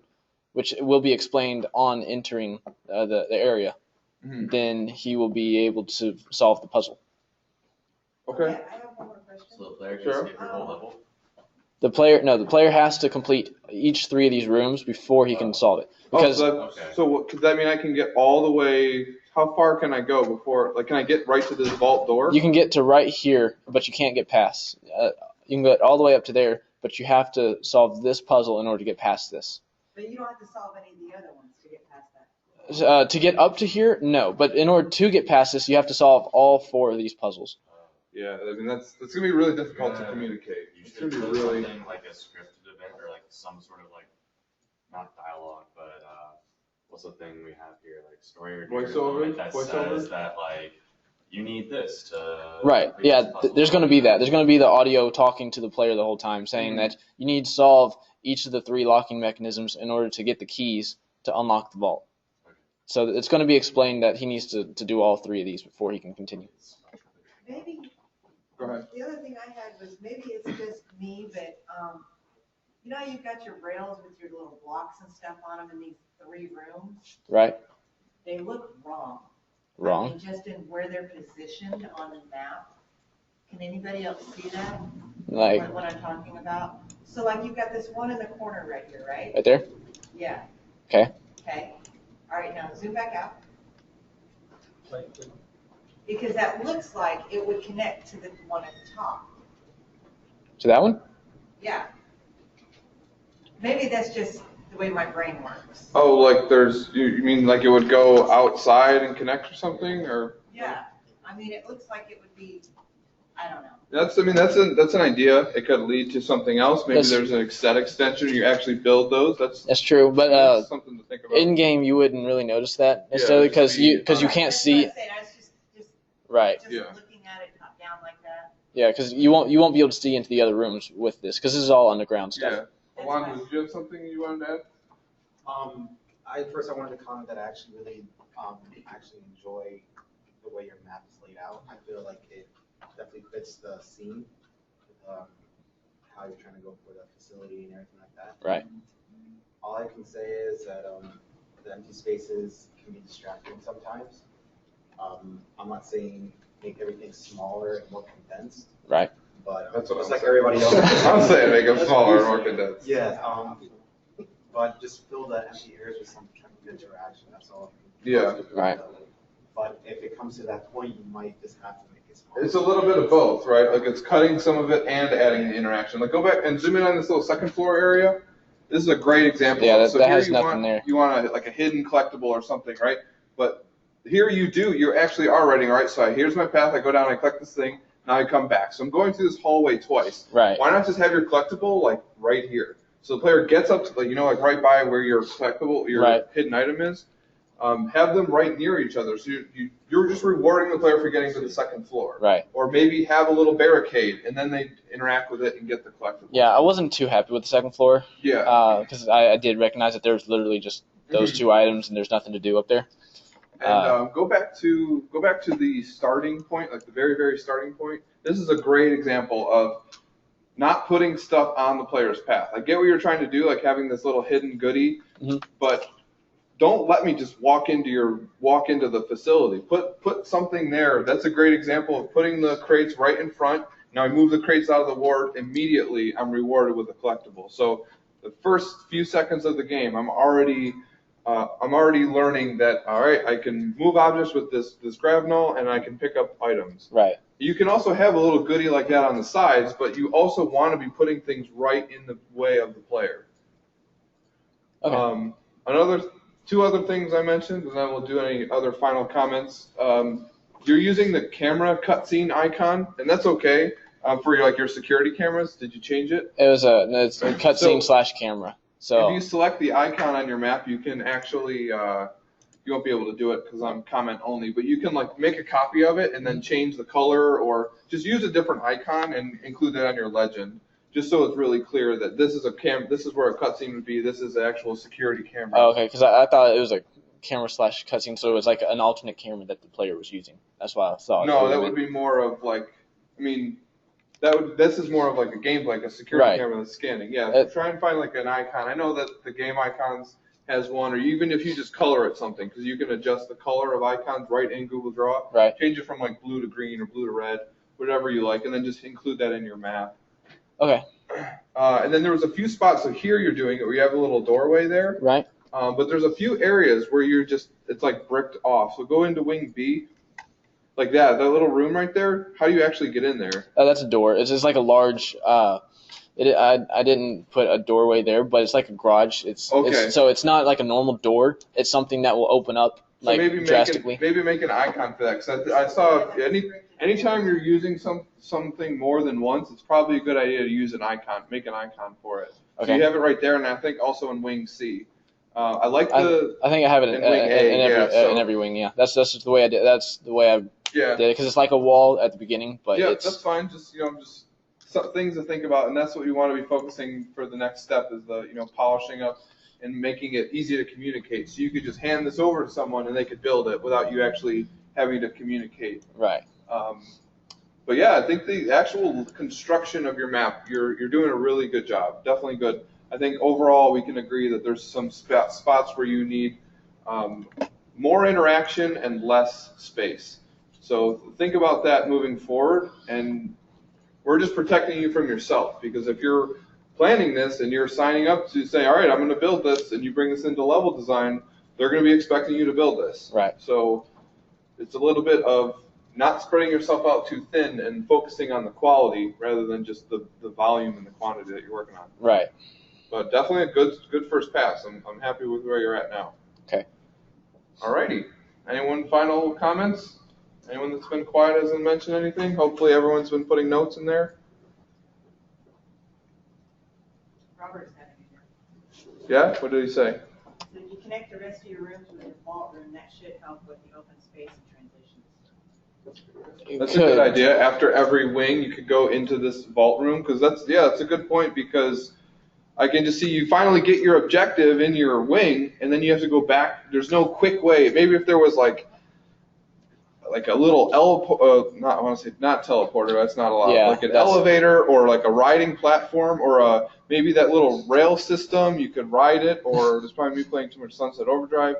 Speaker 5: which will be explained on entering the area, then he will be able to solve the puzzle.
Speaker 2: Okay.
Speaker 4: I have one more question.
Speaker 6: So the player can
Speaker 2: Sure.
Speaker 6: skip your whole level?
Speaker 5: The player has to complete each 3 of these rooms before he can solve it. Because
Speaker 2: Does that mean I can get all the way? How far can I go before? Like, can I get right to this vault door?
Speaker 5: you can get to right here, but you can't get past. You can get all the way up to there, but you have to solve this puzzle in order to get past this.
Speaker 4: But you don't have to solve any of the other ones to get past that.
Speaker 5: To get up to here, no. But in order to get past this, you have to solve all 4 of these puzzles.
Speaker 2: Yeah, I mean that's gonna be really difficult to communicate.
Speaker 6: You
Speaker 2: It's
Speaker 6: should
Speaker 2: gonna
Speaker 6: put
Speaker 2: be really.
Speaker 6: something like a scripted event or like some sort of like, not dialogue, but what's the thing we have here? Like story or
Speaker 2: Voiceover?
Speaker 6: that
Speaker 2: Voiceover?
Speaker 6: says that like, you need this to
Speaker 5: Right.
Speaker 6: complete
Speaker 5: Yeah.
Speaker 6: this puzzle.
Speaker 5: There's going to be that. There's going to be the audio talking to the player the whole time, saying that you need to solve each of the 3 locking mechanisms in order to get the keys to unlock the vault. So it's going to be explained that he needs to do all 3 of these before he can continue.
Speaker 4: Maybe,
Speaker 2: Go ahead.
Speaker 4: the other thing I had was, maybe it's just me, but, you know, you've got your rails with your little blocks and stuff on them in these 3 rooms?
Speaker 5: Right?
Speaker 4: They look wrong. I
Speaker 5: Wrong.
Speaker 4: mean, just in where they're positioned on the map. Can anybody else see that?
Speaker 5: Like
Speaker 4: What I'm talking about? So like you've got this one in the corner right here, right?
Speaker 5: right there?
Speaker 4: Yeah.
Speaker 5: Okay.
Speaker 4: Okay. All right, now zoom back out. Because that looks like it would connect to the one at the top.
Speaker 5: To that one?
Speaker 4: Yeah. Maybe that's just the way my brain works.
Speaker 2: Oh, like you mean like it would go outside and connect or something, or?
Speaker 4: Yeah. I mean, it looks like it would be, I don't know.
Speaker 2: That's an idea. It could lead to something else. Maybe there's an set extension. You actually build those.
Speaker 5: That's true, but
Speaker 2: that's something to think about.
Speaker 5: in game you wouldn't really notice that necessarily because you can't
Speaker 4: That's
Speaker 5: see.
Speaker 4: what I'm saying. I was just
Speaker 5: Right.
Speaker 4: looking at it top down like that.
Speaker 5: Yeah, because you won't be able to see into the other rooms with this because this is all underground stuff.
Speaker 2: Yeah. Alonzo, did you have something you wanted to add?
Speaker 6: I wanted to comment that I actually really actually enjoy the way your map is laid out. I feel like it definitely fits the scene, how you're trying to go for the facility and everything like that.
Speaker 5: Right.
Speaker 6: All I can say is that the empty spaces can be distracting sometimes. I'm not saying make everything smaller and more condensed.
Speaker 5: Right.
Speaker 6: But
Speaker 2: That's what
Speaker 6: just
Speaker 2: I'm
Speaker 6: like
Speaker 2: saying.
Speaker 6: everybody else.
Speaker 2: I'm saying make them smaller and more condensed.
Speaker 6: Yeah. But just fill the empty areas with some type of interaction. That's all.
Speaker 2: Yeah.
Speaker 5: Right.
Speaker 6: But if it comes to that point, you might just have to make it smaller.
Speaker 2: It's a little bit of both, right? Like it's cutting some of it and adding the interaction. Like go back and zoom in on this little second floor area. This is a great example.
Speaker 5: Yeah,
Speaker 2: So
Speaker 5: that
Speaker 2: here
Speaker 5: has
Speaker 2: you
Speaker 5: nothing there.
Speaker 2: You want like a hidden collectible or something, right? But here you actually are writing, all right, so here's my path. I go down, I collect this thing. Now I come back. So I'm going through this hallway twice.
Speaker 5: Right.
Speaker 2: Why not just have your collectible like right here? So the player gets up to like right by where your collectible, your hidden item is. Have them right near each other. So you're just rewarding the player for getting to the second floor.
Speaker 5: Right.
Speaker 2: Or maybe have a little barricade and then they interact with it and get the collectible.
Speaker 5: Yeah, I wasn't too happy with the second floor.
Speaker 2: Yeah.
Speaker 5: Because I did recognize that there was literally just those 2 items and there's nothing to do up there.
Speaker 2: And go back to the starting point, like the very, very starting point. This is a great example of not putting stuff on the player's path. I get what you're trying to do, like having this little hidden goodie, but don't let me just walk into the facility. Put something there. That's a great example of putting the crates right in front. Now I move the crates out of the ward immediately. I'm rewarded with a collectible. So the first few seconds of the game, I'm already learning that, all right, I can move objects with this grab null and I can pick up items.
Speaker 5: Right.
Speaker 2: You can also have a little goodie like that on the sides, but you also want to be putting things right in the way of the player.
Speaker 5: Okay.
Speaker 2: 2 other things I mentioned, and then we'll do any other final comments. You're using the camera cutscene icon, and that's okay for your security cameras. Did you change it?
Speaker 5: It's a cutscene / camera. So
Speaker 2: if you select the icon on your map, you can actually you won't be able to do it because I'm comment only, but you can like make a copy of it and then change the color or just use a different icon and include that on your legend, just so it's really clear that this is this is where a cutscene would be. This is the actual security camera.
Speaker 5: Oh, okay, because I thought it was a camera slash cutscene, so it was like an alternate camera that the player was using. That's why I thought.
Speaker 2: No, that would be more of like, I mean, this is more of like a gameplay, like a security camera that's scanning. Yeah, try and find like an icon. I know that the game icons has one, or even if you just color it something, because you can adjust the color of icons right in Google Draw.
Speaker 5: Right.
Speaker 2: Change it from like blue to green or blue to red, whatever you like, and then just include that in your map.
Speaker 5: Okay.
Speaker 2: And then there was a few spots. So here you're doing it where you have a little doorway there.
Speaker 5: Right.
Speaker 2: But there's a few areas where it's like bricked off. So go into Wing B. Like that little room right there, how do you actually get in there?
Speaker 5: That's a door. It's just like a large, I didn't put a doorway there, but it's like a garage. So it's not like a normal door. It's something that will open up like drastically.
Speaker 2: Maybe make an icon for that, because I saw anytime you're using something more than once, it's probably a good idea to use an icon, make an icon for it. Okay. So you have it right there, and I think also in Wing C. I think
Speaker 5: I have it in every wing. Yeah, that's just the way I did. That's the way I did it, because it's like a wall at the beginning. But
Speaker 2: that's fine. Just some things to think about, and that's what you want to be focusing for the next step is the polishing up and making it easy to communicate. So you could just hand this over to someone and they could build it without you actually having to communicate.
Speaker 5: Right.
Speaker 2: But yeah, I think the actual construction of your map, you're doing a really good job. Definitely good. I think overall we can agree that there's some spots where you need more interaction and less space. So think about that moving forward, and we're just protecting you from yourself, because if you're planning this and you're signing up to say, all right, I'm going to build this, and you bring this into level design, they're going to be expecting you to build this.
Speaker 5: Right.
Speaker 2: So it's a little bit of not spreading yourself out too thin and focusing on the quality rather than just the volume and the quantity that you're working on.
Speaker 5: Right.
Speaker 2: But definitely a good first pass. I'm happy with where you're at now.
Speaker 5: Okay.
Speaker 2: Alrighty. Anyone final comments? Anyone that's been quiet hasn't mentioned anything? Hopefully everyone's been putting notes in there.
Speaker 4: Robert's having it.
Speaker 2: Yeah? What did he say?
Speaker 4: So if you connect the rest of your rooms with your vault room, that should help with the open space and transitions.
Speaker 2: That's a good idea. After every wing, you could go into this vault room, because that's a good point, because I can just see you finally get your objective in your wing, and then you have to go back. There's no quick way. Maybe if there was like a little not teleporter. That's not allowed.
Speaker 5: Yeah,
Speaker 2: like an elevator or like a riding platform or maybe that little rail system. You could ride it, or there's probably me playing too much Sunset Overdrive.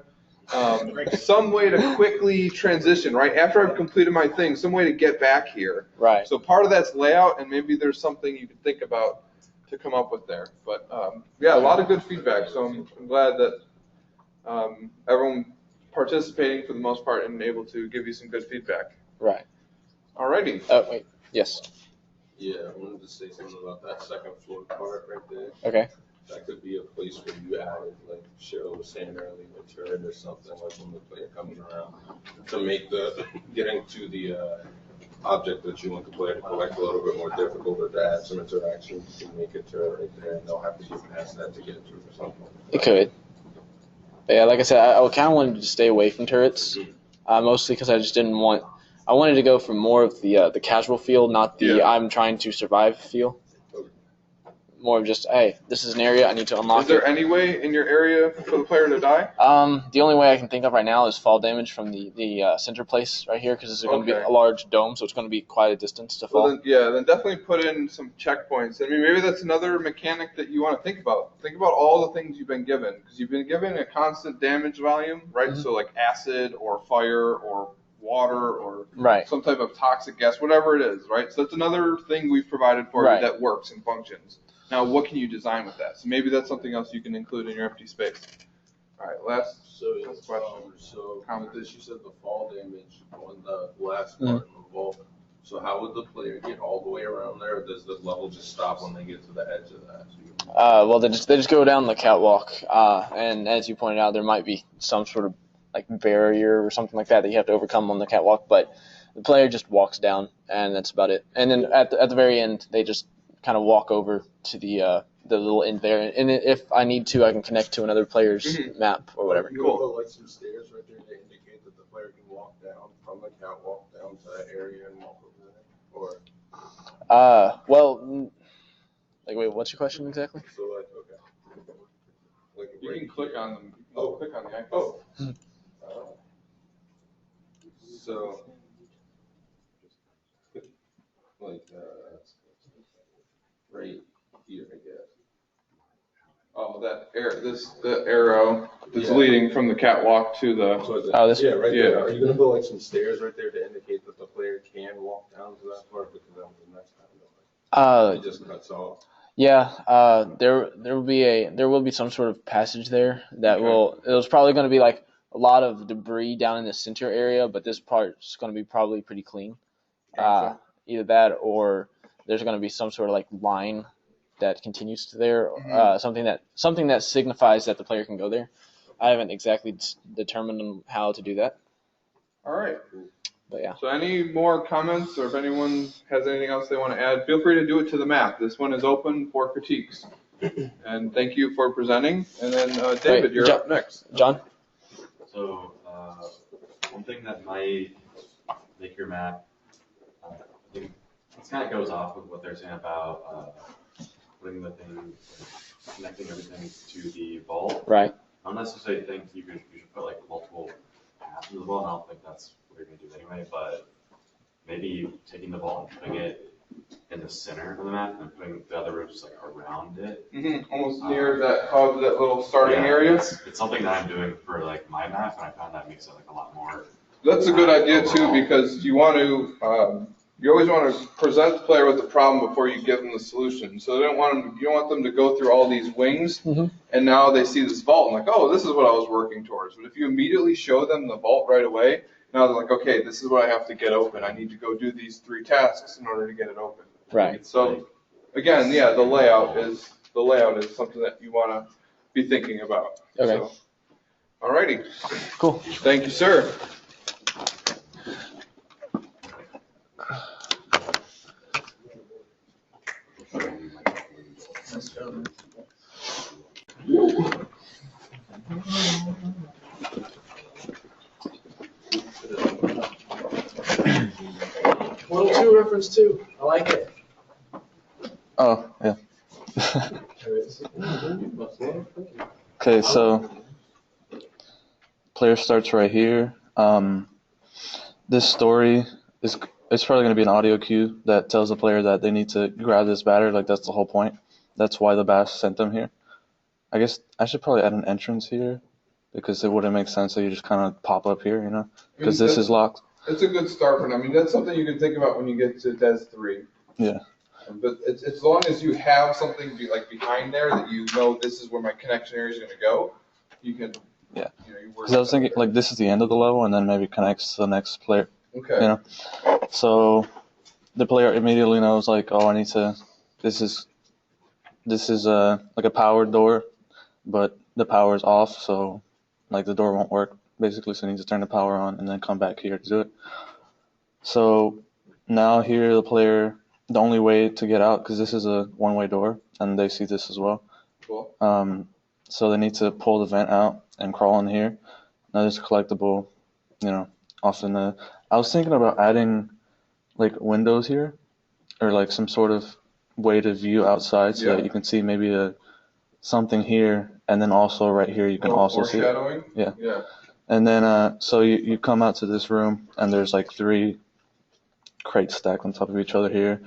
Speaker 2: Some way to quickly transition, right? After I've completed my thing, some way to get back here.
Speaker 5: Right.
Speaker 2: So part of that's layout, and maybe there's something you could think about to come up with there. But a lot of good feedback. So I'm glad that everyone participating for the most part and able to give you some good feedback.
Speaker 5: Right.
Speaker 2: Alrighty.
Speaker 5: Oh, wait. Yes.
Speaker 7: Yeah, I wanted to say something about that second floor part right there.
Speaker 5: Okay.
Speaker 7: That could be a place where you added, like Cheryl was saying earlier, a turret or something, like when the player comes around, to make getting to the object that you want the player to collect a little bit more difficult, or to add some interaction. You can make a turret right there, and they'll have to get past that to get through or something.
Speaker 5: It could. But yeah, like I said, I kind of wanted to stay away from turrets, mostly because I just didn't want. I wanted to go for more of the casual feel, not the I'm trying to survive feel. More of just, hey, this is an area I need to unlock.
Speaker 2: Is there any way in your area for the player to die?
Speaker 5: The only way I can think of right now is fall damage from the center place right here, because it's going to be a large dome, so it's going to be quite a distance to fall.
Speaker 2: Well, then definitely put in some checkpoints. I mean, maybe that's another mechanic that you want to think about. Think about all the things you've been given, because you've been given a constant damage volume, right? Mm-hmm. So like acid or fire or water or some type of toxic gas, whatever it is, right? So that's another thing we've provided for you that works and functions. Now, what can you design with that? So maybe that's something else you can include in your empty space. All right, last question.
Speaker 7: So with this, you said the fall damage on the last part of the vault. So how would the player get all the way around there, or does the level just stop when they get to the edge of that?
Speaker 5: Well, they just go down the catwalk, and as you pointed out, there might be some sort of like barrier or something like that you have to overcome on the catwalk, but the player just walks down, and that's about it. And then at the very end, they just kind of walk over to the the little end there, and if I need to, I can connect to another player's map or whatever.
Speaker 7: You cool. Like some stairs right there to indicate that the player can walk down from the catwalk down to that area and walk over there, or.
Speaker 5: Well, like, wait, what's your question exactly?
Speaker 7: So like, okay. Like
Speaker 2: You
Speaker 7: right
Speaker 2: can click
Speaker 7: here.
Speaker 2: on them. Click on the icon.
Speaker 7: Oh. So. Like right here, I guess.
Speaker 2: Oh, the arrow is leading from the catwalk to the.
Speaker 5: Oh, this.
Speaker 7: Yeah, right
Speaker 2: Yeah.
Speaker 7: there. Are you gonna put like some stairs right there to indicate that the player can walk down to that part, because that was the next time. It just cuts off.
Speaker 5: Yeah. There will be some sort of passage there that it was probably going to be like a lot of debris down in the center area, but this part's going to be probably pretty clean.
Speaker 2: Gotcha.
Speaker 5: Either that or there's going to be some sort of like line that continues to there, something that signifies that the player can go there. I haven't exactly determined how to do that.
Speaker 2: All right.
Speaker 5: But yeah.
Speaker 2: So any more comments, or if anyone has anything else they want to add, feel free to do it to the map. This one is open for critiques. And thank you for presenting. And then David, you're up next.
Speaker 5: John?
Speaker 8: So one thing that might make your map, I think this kind of goes off with what they're saying about putting the thing, connecting everything to the vault.
Speaker 5: Right.
Speaker 8: I don't necessarily think you should put like multiple paths in the vault. I don't think that's what you're going to do anyway, but maybe taking the vault and putting it in the center of the map and putting the other rooms like around it.
Speaker 2: Mm-hmm. Almost near that hub, that little starting area.
Speaker 8: It's something that I'm doing for like my map, and I found that makes it like a lot more.
Speaker 2: That's a good idea too, because you want to, you always want to present the player with the problem before you give them the solution. So you don't want them to go through all these wings, and now they see this vault and like, oh, this is what I was working towards. But if you immediately show them the vault right away, now they're like, okay, this is what I have to get open. I need to go do these 3 tasks in order to get it open.
Speaker 5: Right.
Speaker 2: So again, yeah, the layout is something that you want to be thinking about.
Speaker 5: Okay.
Speaker 2: So, alrighty.
Speaker 5: Cool.
Speaker 2: Thank you, sir.
Speaker 3: Portal 2 reference 2. I like it.
Speaker 9: Oh, yeah. Okay, so player starts right here. This story it's probably going to be an audio cue that tells the player that they need to grab this battery. Like, that's the whole point. That's why the bass sent them here. I guess I should probably add an entrance here, because it wouldn't make sense that you just kind of pop up here, you know, because this is locked.
Speaker 2: It's a good start, but I mean, that's something you can think about when you get to Des 3.
Speaker 9: Yeah.
Speaker 2: But it's as long as you have something behind there that you know this is where my connection area is going to go, you can.
Speaker 9: Yeah.
Speaker 2: You
Speaker 9: Because I was thinking, like, this is the end of the level, and then maybe connects to the next player.
Speaker 2: Okay.
Speaker 9: You know. So the player immediately knows, like, oh, I need to. This is like a powered door, but the power is off, so like the door won't work basically. So you need to turn the power on and then come back here to do it. So now here the only way to get out, because this is a one-way door, and they see this as well.
Speaker 2: Cool.
Speaker 9: So they need to pull the vent out and crawl in here. Now there's a collectible, you know, often. I was thinking about adding like windows here, or like some sort of way to view outside, so that you can see maybe something here, and then also right here you can also see it.
Speaker 2: Foreshadowing? Yeah.
Speaker 9: And then so you come out to this room, and there's like 3 crates stacked on top of each other here,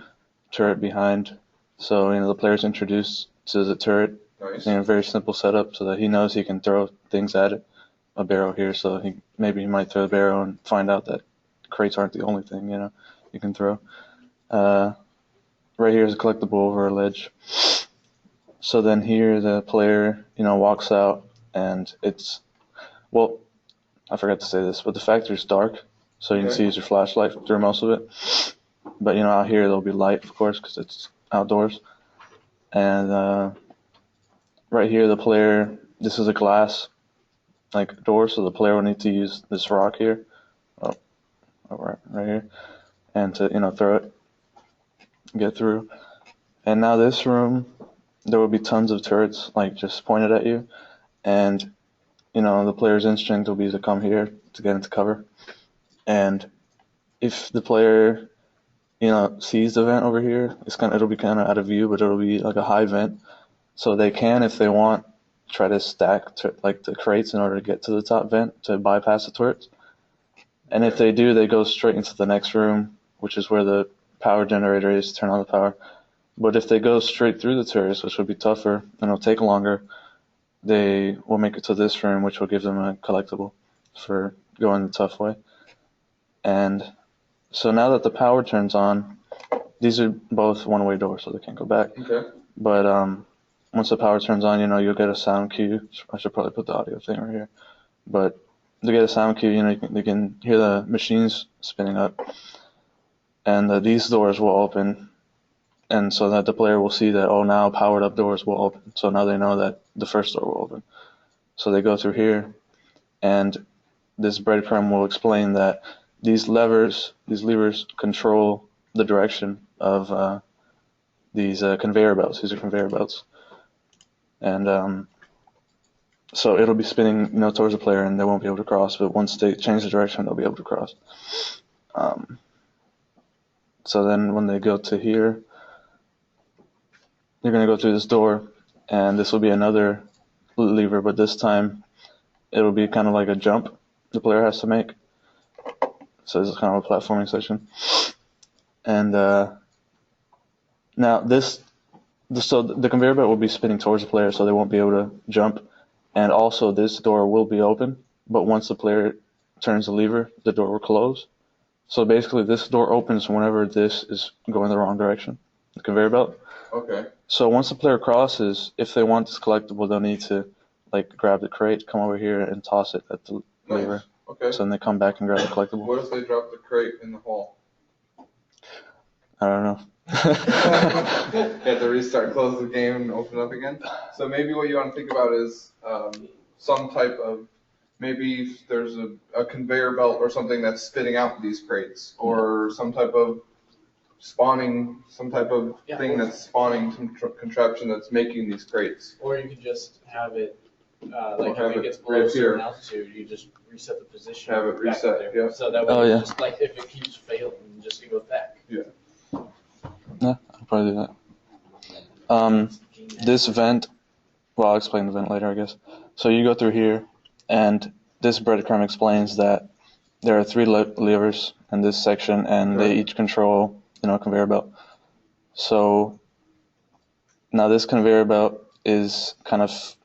Speaker 9: turret behind. So, you know, the player's introduced to the turret.
Speaker 2: Nice.
Speaker 9: You know, very simple setup so that he knows he can throw things at it. A barrel here, so he might throw the barrel and find out that crates aren't the only thing, you know, you can throw. Right here is a collectible over a ledge. So then here the player, you know, walks out, and I forgot to say this, but the factory's dark, so you can use your flashlight through most of it. But, you know, out here there'll be light, of course, because it's outdoors. And right here the player, this is a glass like door, so the player will need to use this rock here, right here, and to, you know, throw it, get through. And now this room there will be tons of turrets like just pointed at you, and the player's instinct will be to come here to get into cover. And if the player sees the vent over here, it'll be kind of out of view, but it'll be like a high vent, so they can, if they want, try to stack like the crates in order to get to the top vent to bypass the turrets. And if they do, they go straight into the next room, which is where the power generator is, turn on the power. But if they go straight through the turrets, which will be tougher and it'll take longer, they will make it to this room, which will give them a collectible for going the tough way. And so now that the power turns on, these are both one-way doors, so they can't go back.
Speaker 2: Okay.
Speaker 9: But once the power turns on, you'll get a sound cue. I should probably put the audio thing right here. But to get a sound cue, you can hear the machines spinning up, and these doors will open, and so that the player will see that, oh, now powered up doors will open. So now they know that the first door will open. So they go through here, and this breadcrumb will explain that these levers control the direction of these conveyor belts. These are conveyor belts, and so it'll be spinning, towards the player, and they won't be able to cross. But once they change the direction, they'll be able to cross. So then, when they go to here, they're going to go through this door, and this will be another lever, but this time it'll be kind of like a jump the player has to make. So this is kind of a platforming section. And now so the conveyor belt will be spinning towards the player, so they won't be able to jump. And also this door will be open, but once the player turns the lever, the door will close. So basically this door opens whenever this is going the wrong direction, the conveyor belt.
Speaker 2: Okay.
Speaker 9: So once the player crosses, if they want this collectible, they'll need to grab the crate, come over here, and toss it at the lever.
Speaker 2: Okay.
Speaker 9: So then they come back and grab the collectible.
Speaker 2: What if they drop the crate in the hole?
Speaker 9: I don't know.
Speaker 2: You have to restart, close the game, and open it up again. So maybe what you want to think about is some type of, maybe there's a conveyor belt or something that's spitting out these crates, or some type of spawning, thing that's spawning some contraption that's making these crates.
Speaker 3: Or you could just have it, like
Speaker 2: have
Speaker 3: if
Speaker 2: it
Speaker 3: it gets below a
Speaker 2: right here.
Speaker 3: certain altitude, you just reset the position.
Speaker 2: Have it
Speaker 3: back
Speaker 2: reset,
Speaker 3: there.
Speaker 2: yeah.
Speaker 3: So that way,
Speaker 9: Oh, yeah.
Speaker 3: just like if it keeps failing, just it goes back.
Speaker 2: Yeah.
Speaker 9: Yeah, I'll probably do that. This vent, well, I'll explain the vent later, I guess. So you go through here, and this breadcrumb explains that there are 3 levers in this section, and they each control, a conveyor belt. So now this conveyor belt is kind of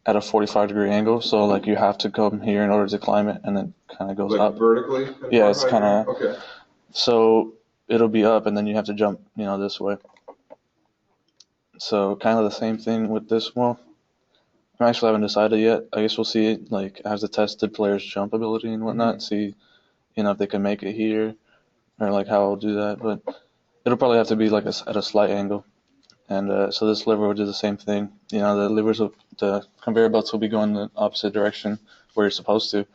Speaker 9: at a 45-degree angle, so you have to come here in order to climb it, and then kind of goes up.
Speaker 2: Vertically?
Speaker 9: Yeah, it's kind of.
Speaker 2: Okay.
Speaker 9: So it'll be up, and then you have to jump, this way. So kind of the same thing with this one. I actually haven't decided yet. I guess we'll see it as to test the player's jump ability and whatnot. See, if they can make it here, or how I'll do that. But it'll probably have to be at a slight angle. And so this lever will do the same thing. The conveyor belts will be going the opposite direction where you're supposed to.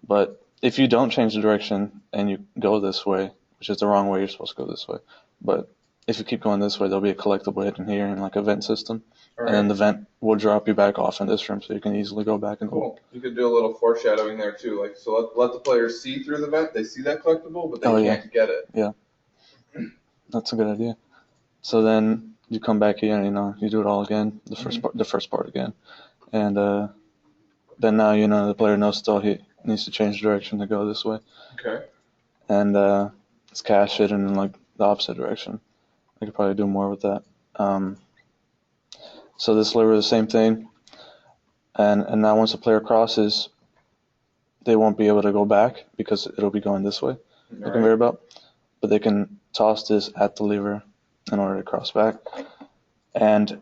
Speaker 9: But if you don't change the direction and you go this way, which is the wrong way, you're supposed to go this way. But if you keep going this way, there'll be a collectible hidden here in a vent system.
Speaker 2: All right.
Speaker 9: And then the vent will drop you back off in this room, so you can easily go back and
Speaker 2: Cool. You could do a little foreshadowing there too. So let the players see through the vent. They see that collectible, but they can't get it.
Speaker 9: Yeah. That's a good idea. So then you come back here and you do it all again, the first part again. And then now the player knows still he needs to change direction to go this way.
Speaker 2: Okay.
Speaker 9: And it's cache it in the opposite direction. I could probably do more with that. So this lever is the same thing. And now once the player crosses, they won't be able to go back because it'll be going this way, the conveyor belt. But they can toss this at the lever in order to cross back. And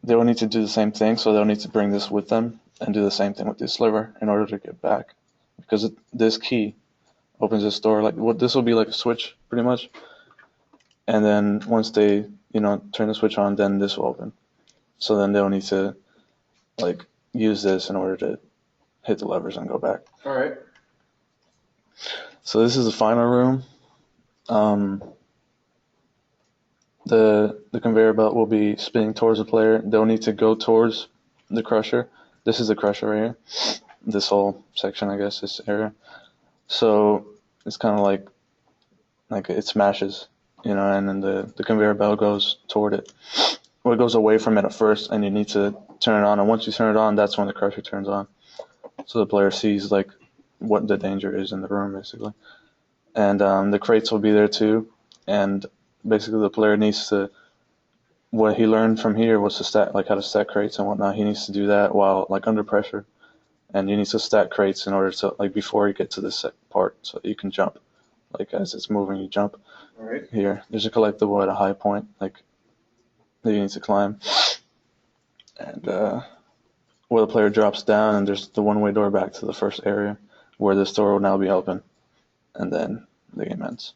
Speaker 9: they will need to do the same thing, so they'll need to bring this with them and do the same thing with this lever in order to get back. Because this key opens this door. This will be like a switch, pretty much. And then once they, turn the switch on, then this will open. So then they'll need to, use this in order to hit the levers and go back.
Speaker 2: All right.
Speaker 9: So this is the final room. the conveyor belt will be spinning towards the player. They'll need to go towards the crusher. This is the crusher right here. This whole section, I guess, this area. So it's kind of like it smashes, and then the conveyor belt goes toward it. Well, it goes away from it at first, and you need to turn it on. And once you turn it on, that's when the crusher turns on. So the player sees like what the danger is in the room, basically. And the crates will be there too. And basically, the player needs to. What he learned from here was to stack, like how to stack crates and whatnot. He needs to do that while like under pressure, and you need to stack crates in order to like before you get to this part, so you can jump. Like as it's moving, you jump.
Speaker 2: All right.
Speaker 9: Here, there's a collectible at a high point, like that you need to climb, and where the player drops down, and there's the one-way door back to the first area, where this door will now be open, and then the game ends.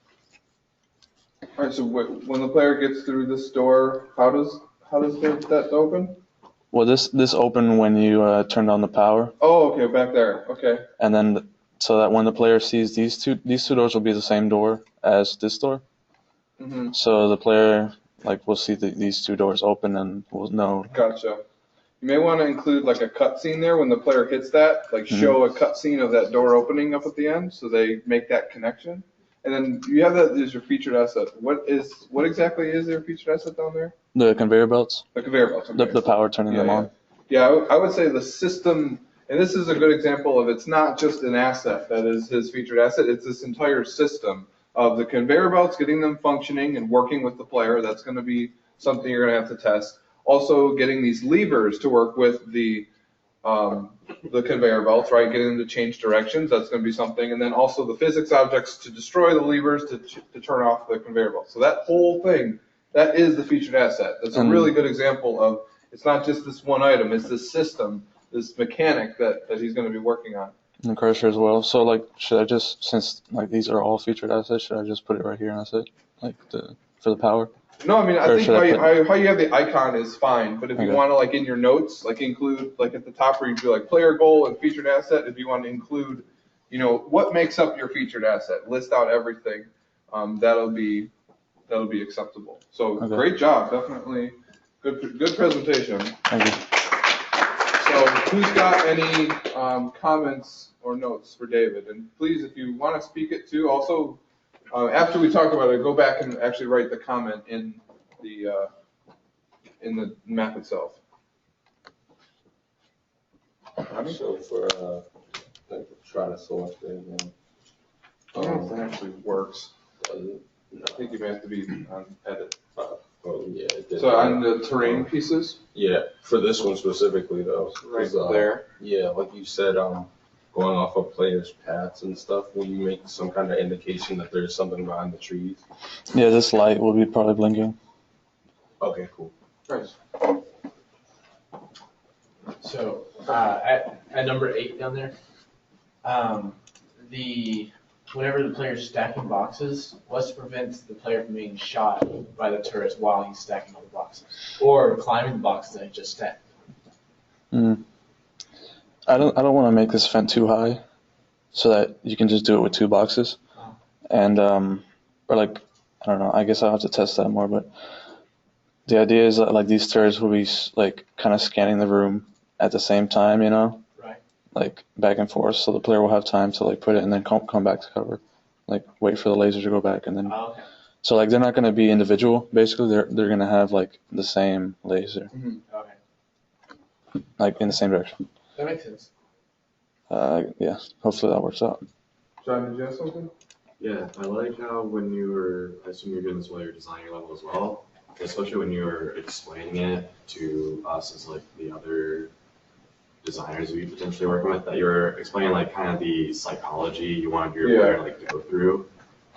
Speaker 2: All right. So when the player gets through this door, how does that open?
Speaker 9: Well, this open when you turn on the power.
Speaker 2: Oh, okay, back there. Okay.
Speaker 9: And then so that when the player sees these two doors will be the same door as this door.
Speaker 2: Mm-hmm.
Speaker 9: So the player will see these two doors open and will know.
Speaker 2: Gotcha. You may want to include like a cutscene there when the player hits that, show a cutscene of that door opening up at the end, so they make that connection. And then you have that as your featured asset. What exactly is your featured asset down there?
Speaker 9: The conveyor belts.
Speaker 2: The conveyor belts. Okay.
Speaker 9: The power turning them on.
Speaker 2: Yeah, I would say the system, and this is a good example of it's not just an asset that is his featured asset. It's this entire system of the conveyor belts, getting them functioning and working with the player. That's going to be something you're going to have to test. Also, getting these levers to work with the conveyor belts, right? Getting them to change directions. That's going to be something. And then also the physics objects to destroy the levers to turn off the conveyor belt. So that whole thing, that is the featured asset. That's a really good example of it's not just this one item. It's this system, this mechanic that he's going to be working on.
Speaker 9: And the crusher as well. So should I just, since these are all featured assets, should I just put it right here and that's it? For the power?
Speaker 2: No, I mean, I think how you have the icon is fine, but if you want to, in your notes, include, at the top where you do, player goal and featured asset, if you want to include, what makes up your featured asset, list out everything, that'll be acceptable. So, Great job, definitely. Good presentation.
Speaker 9: Thank you.
Speaker 2: So, who's got any comments or notes for David? And please, if you want to speak it too, also, after we talk about it, go back and actually write the comment in the map itself.
Speaker 7: So for Tyrannosaurus there again.
Speaker 2: I don't know if that actually works.
Speaker 7: No.
Speaker 2: I think you may have to be on edit.
Speaker 7: Oh yeah. It did.
Speaker 2: So on the terrain pieces?
Speaker 7: Yeah, for this one specifically though.
Speaker 2: Right there.
Speaker 7: Yeah, like you said, going off of players' paths and stuff, will you make some kind of indication that there's something behind the trees?
Speaker 9: Yeah, this light will be probably blinking.
Speaker 7: Okay, cool.
Speaker 2: Nice.
Speaker 3: So at number 8 down there, whenever the player's stacking boxes, what's to prevent the player from being shot by the turrets while he's stacking all the boxes, or climbing the boxes that he just stacked?
Speaker 9: I don't want to make this vent too high, so that you can just do it with 2 boxes, and or I don't know. I guess I'll have to test that more. But the idea is that these turrets will be kind of scanning the room at the same time,
Speaker 3: Right.
Speaker 9: Back and forth, so the player will have time to put it and then come back to cover, wait for the laser to go back and then.
Speaker 3: Okay.
Speaker 9: So they're not going to be individual. Basically, they're going to have the same laser,
Speaker 2: Mm-hmm.
Speaker 3: Okay.
Speaker 9: in the same direction.
Speaker 3: That makes sense.
Speaker 9: Yeah. Hopefully that works out.
Speaker 2: John, did you have something?
Speaker 8: Yeah, I like how when you were, I assume you're doing this while you're designing your level as well, especially when you were explaining it to us as the other designers we potentially working with, that you were explaining kind of the psychology you wanted your player to go through,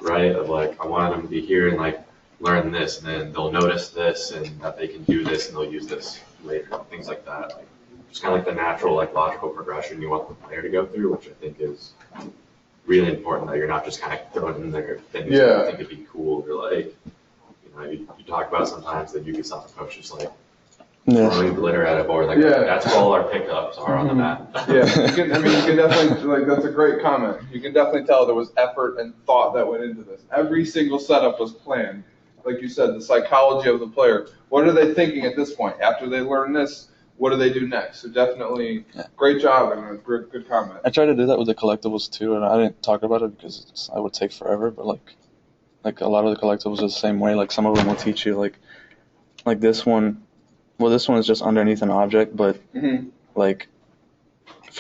Speaker 8: right? Of I wanted them to be here and learn this, and then they'll notice this, and that they can do this, and they'll use this later, things like that. Just kind of the natural, logical progression you want the player to go through, which I think is really important, that you're not just kind of throwing in there things that you think would be cool, or you talk about sometimes that you get self-approach just throwing glitter at a board, that's all our pickups are on the map.
Speaker 2: Yeah, you can definitely, that's a great comment. You can definitely tell there was effort and thought that went into this. Every single setup was planned. like you said, the psychology of the player. What are they thinking at this point? After they learn this, what do they do next? So definitely, great job and a good comment.
Speaker 9: I tried to do that with the collectibles too, and I didn't talk about it because I would take forever. But like a lot of the collectibles are the same way. Like some of them will teach you like this one. Well, this one is just underneath an object, but like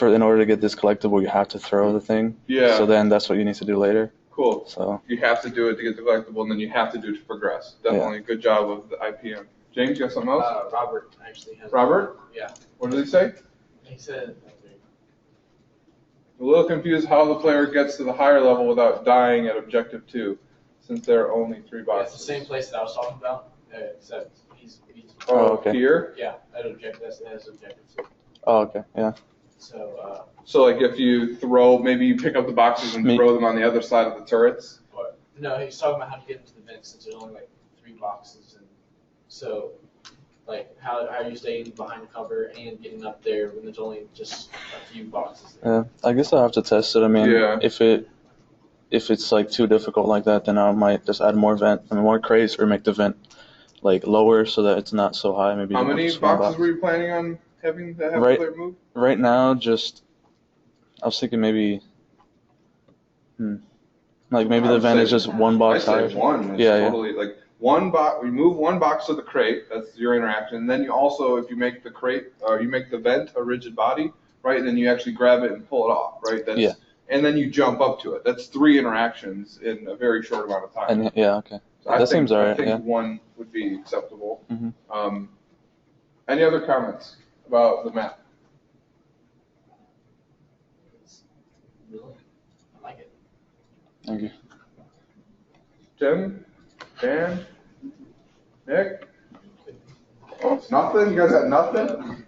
Speaker 9: in order to get this collectible, you have to throw the thing.
Speaker 2: Yeah.
Speaker 9: So then that's what you need to do later.
Speaker 2: Cool.
Speaker 9: So
Speaker 2: you have to do it to get the collectible, and then you have to do it to progress. Definitely, good job of the IPM. James, you got something else?
Speaker 3: Robert actually has.
Speaker 2: Robert?
Speaker 3: Yeah.
Speaker 2: What did he say?
Speaker 3: He said.
Speaker 2: A little confused how the player gets to the higher level without dying at objective 2, since there are only 3 boxes.
Speaker 3: It's the same place that I was talking about, except he's
Speaker 2: okay. Here?
Speaker 3: Yeah, that's objective 2.
Speaker 9: Oh, okay, yeah.
Speaker 2: So like if you throw, maybe you pick up the boxes and throw them on the other side of the turrets?
Speaker 3: No, he's talking about how to get into the vents since there's only like 3 boxes, and so like how are you staying behind the cover and getting up there when there's only just a few boxes there?
Speaker 9: Yeah, I guess I'll have to test it. I mean, if it's like too difficult like that, then I might just add more crates, or make the vent like lower so that it's not so high. Maybe.
Speaker 2: How many boxes were you planning on having to have the player move?
Speaker 9: Right now, I was thinking maybe, like maybe the vent is just 1 box higher.
Speaker 2: I say 1. Totally like 1 box. We move 1 box to the crate. That's your interaction. And then you also, if you make the crate, you make the vent a rigid body, right? And then you actually grab it and pull it off, right? And then you jump up to it. That's 3 interactions in a very short amount of time.
Speaker 9: And okay.
Speaker 2: So
Speaker 9: that seems alright.
Speaker 2: I think 1 would be acceptable.
Speaker 9: Mm-hmm.
Speaker 2: Any other comments about the map?
Speaker 3: I like it.
Speaker 9: Thank you.
Speaker 2: Tim? Dan? Nick? Nothing? You guys got nothing?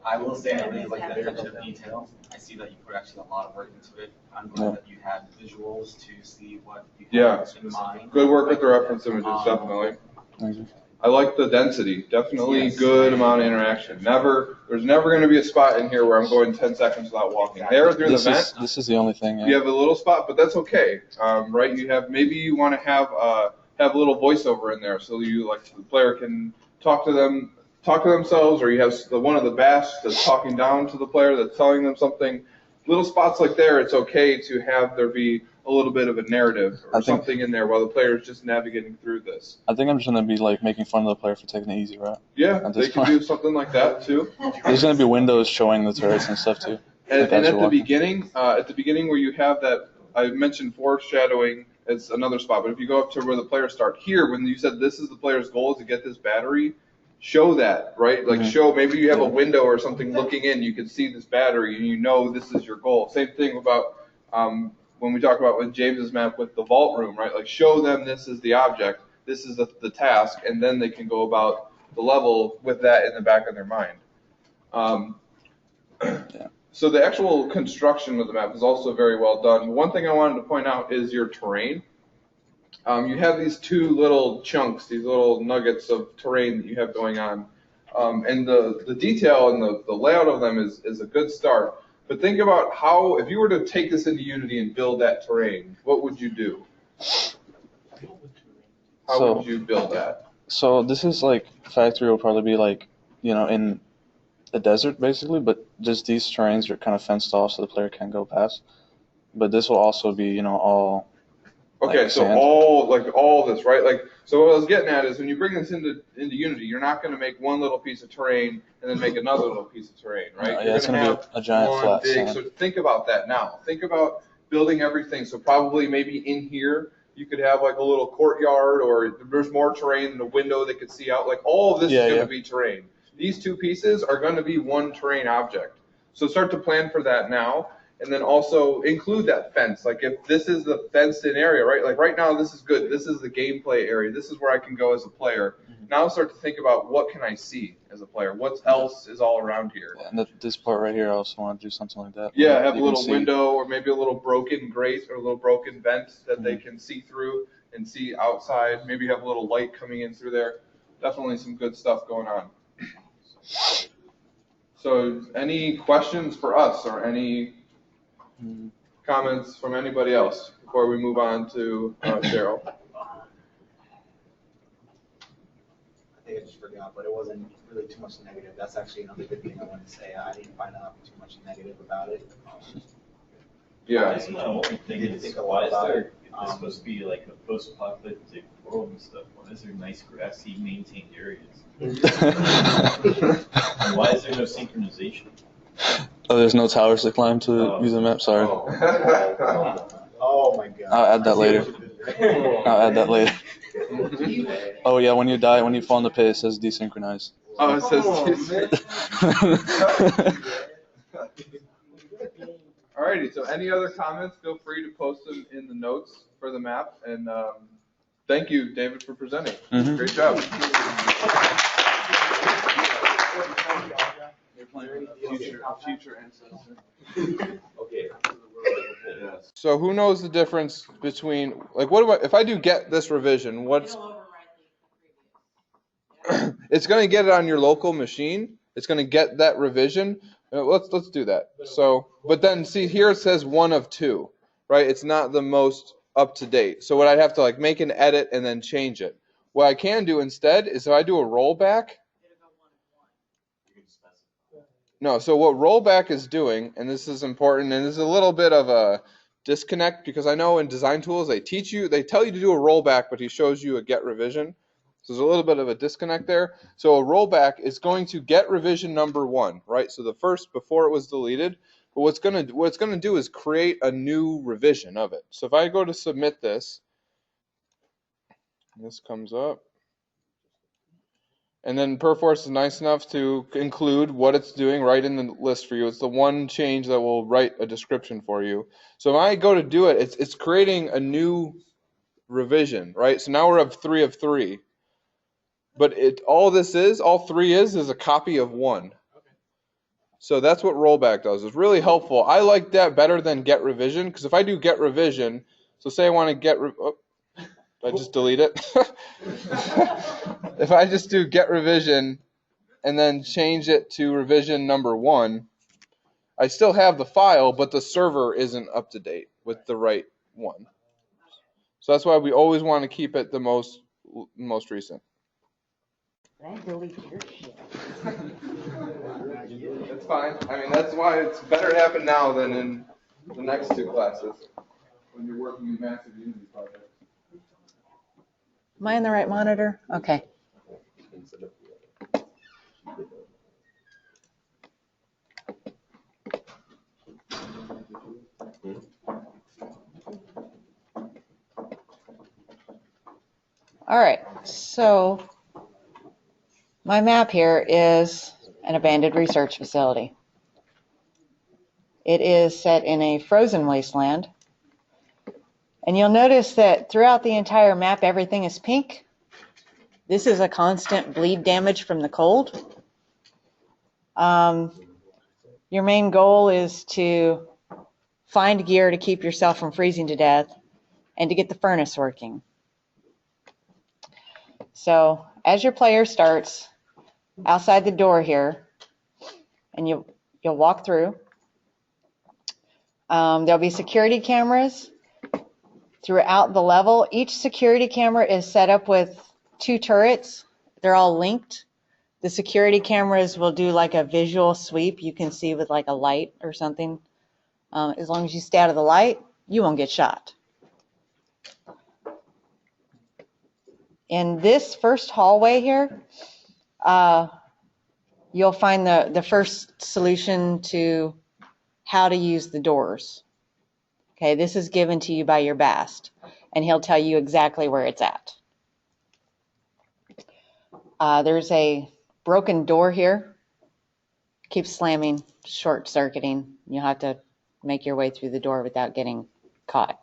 Speaker 10: I will say I really like the attention to detail. I see that you put actually a lot of work into it. I'm glad that you had visuals to see what you had in mind.
Speaker 2: Good work with the reference images, definitely.
Speaker 9: Thank you.
Speaker 2: I like the density. Definitely good amount of interaction. There's never going to be a spot in here where I'm going 10 seconds without walking. There through the vent.
Speaker 9: This is the only thing. Yeah.
Speaker 2: You have a little spot, but that's okay, right? Maybe you want to have a little voiceover in there, so the player can talk to themselves, or you have one of the bats that's talking down to the player that's telling them something. Little spots like there, it's okay to have there be a little bit of a narrative or something in there while the player is just navigating through this.
Speaker 9: I think I'm just going to be like making fun of the player for taking the easy route.
Speaker 2: Yeah, they can do something like that too.
Speaker 9: There's going to be windows showing the turrets and stuff too.
Speaker 2: And at the beginning where you have that, I mentioned foreshadowing as another spot, but if you go up to where the players start here, when you said this is the player's goal is to get this battery, show that, right? Like show, maybe you have a window or something looking in, you can see this battery and you know this is your goal. Same thing about when we talk about with James's map with the vault room, right? Like show them this is the object, this is the task, and then they can go about the level with that in the back of their mind. So the actual construction of the map is also very well done. One thing I wanted to point out is your terrain. You have these 2 little chunks, these little nuggets of terrain that you have going on. And the detail and the layout of them is a good start. But think about if you were to take this into Unity and build that terrain, what would you do? How would you build that?
Speaker 9: So this is like, factory will probably be like, in the desert basically, but just these terrains are kind of fenced off so the player can't go past. But this will also be, all...
Speaker 2: Okay, so all this, right? So what I was getting at is when you bring this into Unity, you're not going to make one little piece of terrain and then make another little piece of terrain, right?
Speaker 9: It's going to be a giant flat sand.
Speaker 2: So think about that now. Think about building everything. So probably maybe in here you could have like a little courtyard, or there's more terrain in the window that could see out. Like all of this is going to be terrain. These 2 pieces are going to be one terrain object. So start to plan for that now. And then also include that fence. Like if this is the fenced-in area, right? Like right now, this is good. This is the gameplay area. This is where I can go as a player. Now start to think about what can I see as a player? What else is all around here?
Speaker 9: Yeah, and this part right here, I also want to do something like that.
Speaker 2: Yeah, have a little window or maybe a little broken grate or a little broken vent that they can see through and see outside. Maybe have a little light coming in through there. Definitely some good stuff going on. So any questions for us or any comments from anybody else before we move on to Cheryl?
Speaker 6: just forgot, but it wasn't really too much negative. That's actually another good thing I wanted to say. I didn't find out too much negative about it.
Speaker 2: Yeah.
Speaker 11: That's my only thing.
Speaker 6: Didn't
Speaker 11: Is
Speaker 6: think a
Speaker 11: why
Speaker 6: lot
Speaker 11: is
Speaker 6: about
Speaker 11: there?
Speaker 6: it.
Speaker 11: It's supposed to be like a post-apocalyptic world and stuff. Why is there nice grassy maintained areas? And why is there no synchronization?
Speaker 9: Oh, there's no towers to climb to use the map. Sorry.
Speaker 6: Oh my god.
Speaker 9: I'll add that later. I'll add that later. Oh yeah, when you die, when you fall in the pit, it says desynchronized.
Speaker 2: Oh, it says Alrighty, so any other comments, feel free to post them in the notes for the map. And thank you, David, for presenting.
Speaker 9: Mm-hmm.
Speaker 2: Great job. Future ancestor.
Speaker 7: Okay.
Speaker 2: So who knows the difference between, like, what do I, if I do get this revision, what's, it's going to get it on your local machine. It's going to get that revision. Let's do that. So, but then see here it says 1 of 2, right? It's not the most up to date. So what I'd have to like make an edit and then change it. What I can do instead is if I do a rollback. No, so what rollback is doing, and this is important, and this is a little bit of a disconnect because I know in design tools they tell you to do a rollback, but he shows you a get revision. So there's a little bit of a disconnect there. So a rollback is going to get revision number 1, right? So the first before it was deleted. But what it's gonna do is create a new revision of it. So if I go to submit this comes up. And then Perforce is nice enough to include what it's doing right in the list for you. It's the one change that will write a description for you. So if I go to do it, it's creating a new revision, right? So now we're up 3 of 3. But all 3 is a copy of 1. So that's what rollback does. It's really helpful. I like that better than get revision, because if I do get revision, so say I want to get, I just delete it. If I just do get revision and then change it to revision number 1, I still have the file, but the server isn't up to date with the right one. So that's why we always want to keep it the most recent.
Speaker 4: I delete your shit.
Speaker 2: That's fine. I mean, that's why it's better to happen now than in the next 2 classes when you're working in massive Unity projects.
Speaker 12: Am I on the right monitor? Okay. All right, so my map here is an abandoned research facility. It is set in a frozen wasteland. And you'll notice that throughout the entire map, everything is pink. This is a constant bleed damage from the cold. Your main goal is to find gear to keep yourself from freezing to death and to get the furnace working. So as your player starts outside the door here, and you'll walk through, there'll be security cameras throughout the level. Each security camera is set up with 2 turrets. They're all linked. The security cameras will do like a visual sweep. You can see with like a light or something. As long as you stay out of the light, you won't get shot. In this first hallway here, you'll find the first solution to how to use the doors. Okay, this is given to you by your BAST, and he'll tell you exactly where it's at. There's a broken door here. Keeps slamming, short-circuiting. You'll have to make your way through the door without getting caught.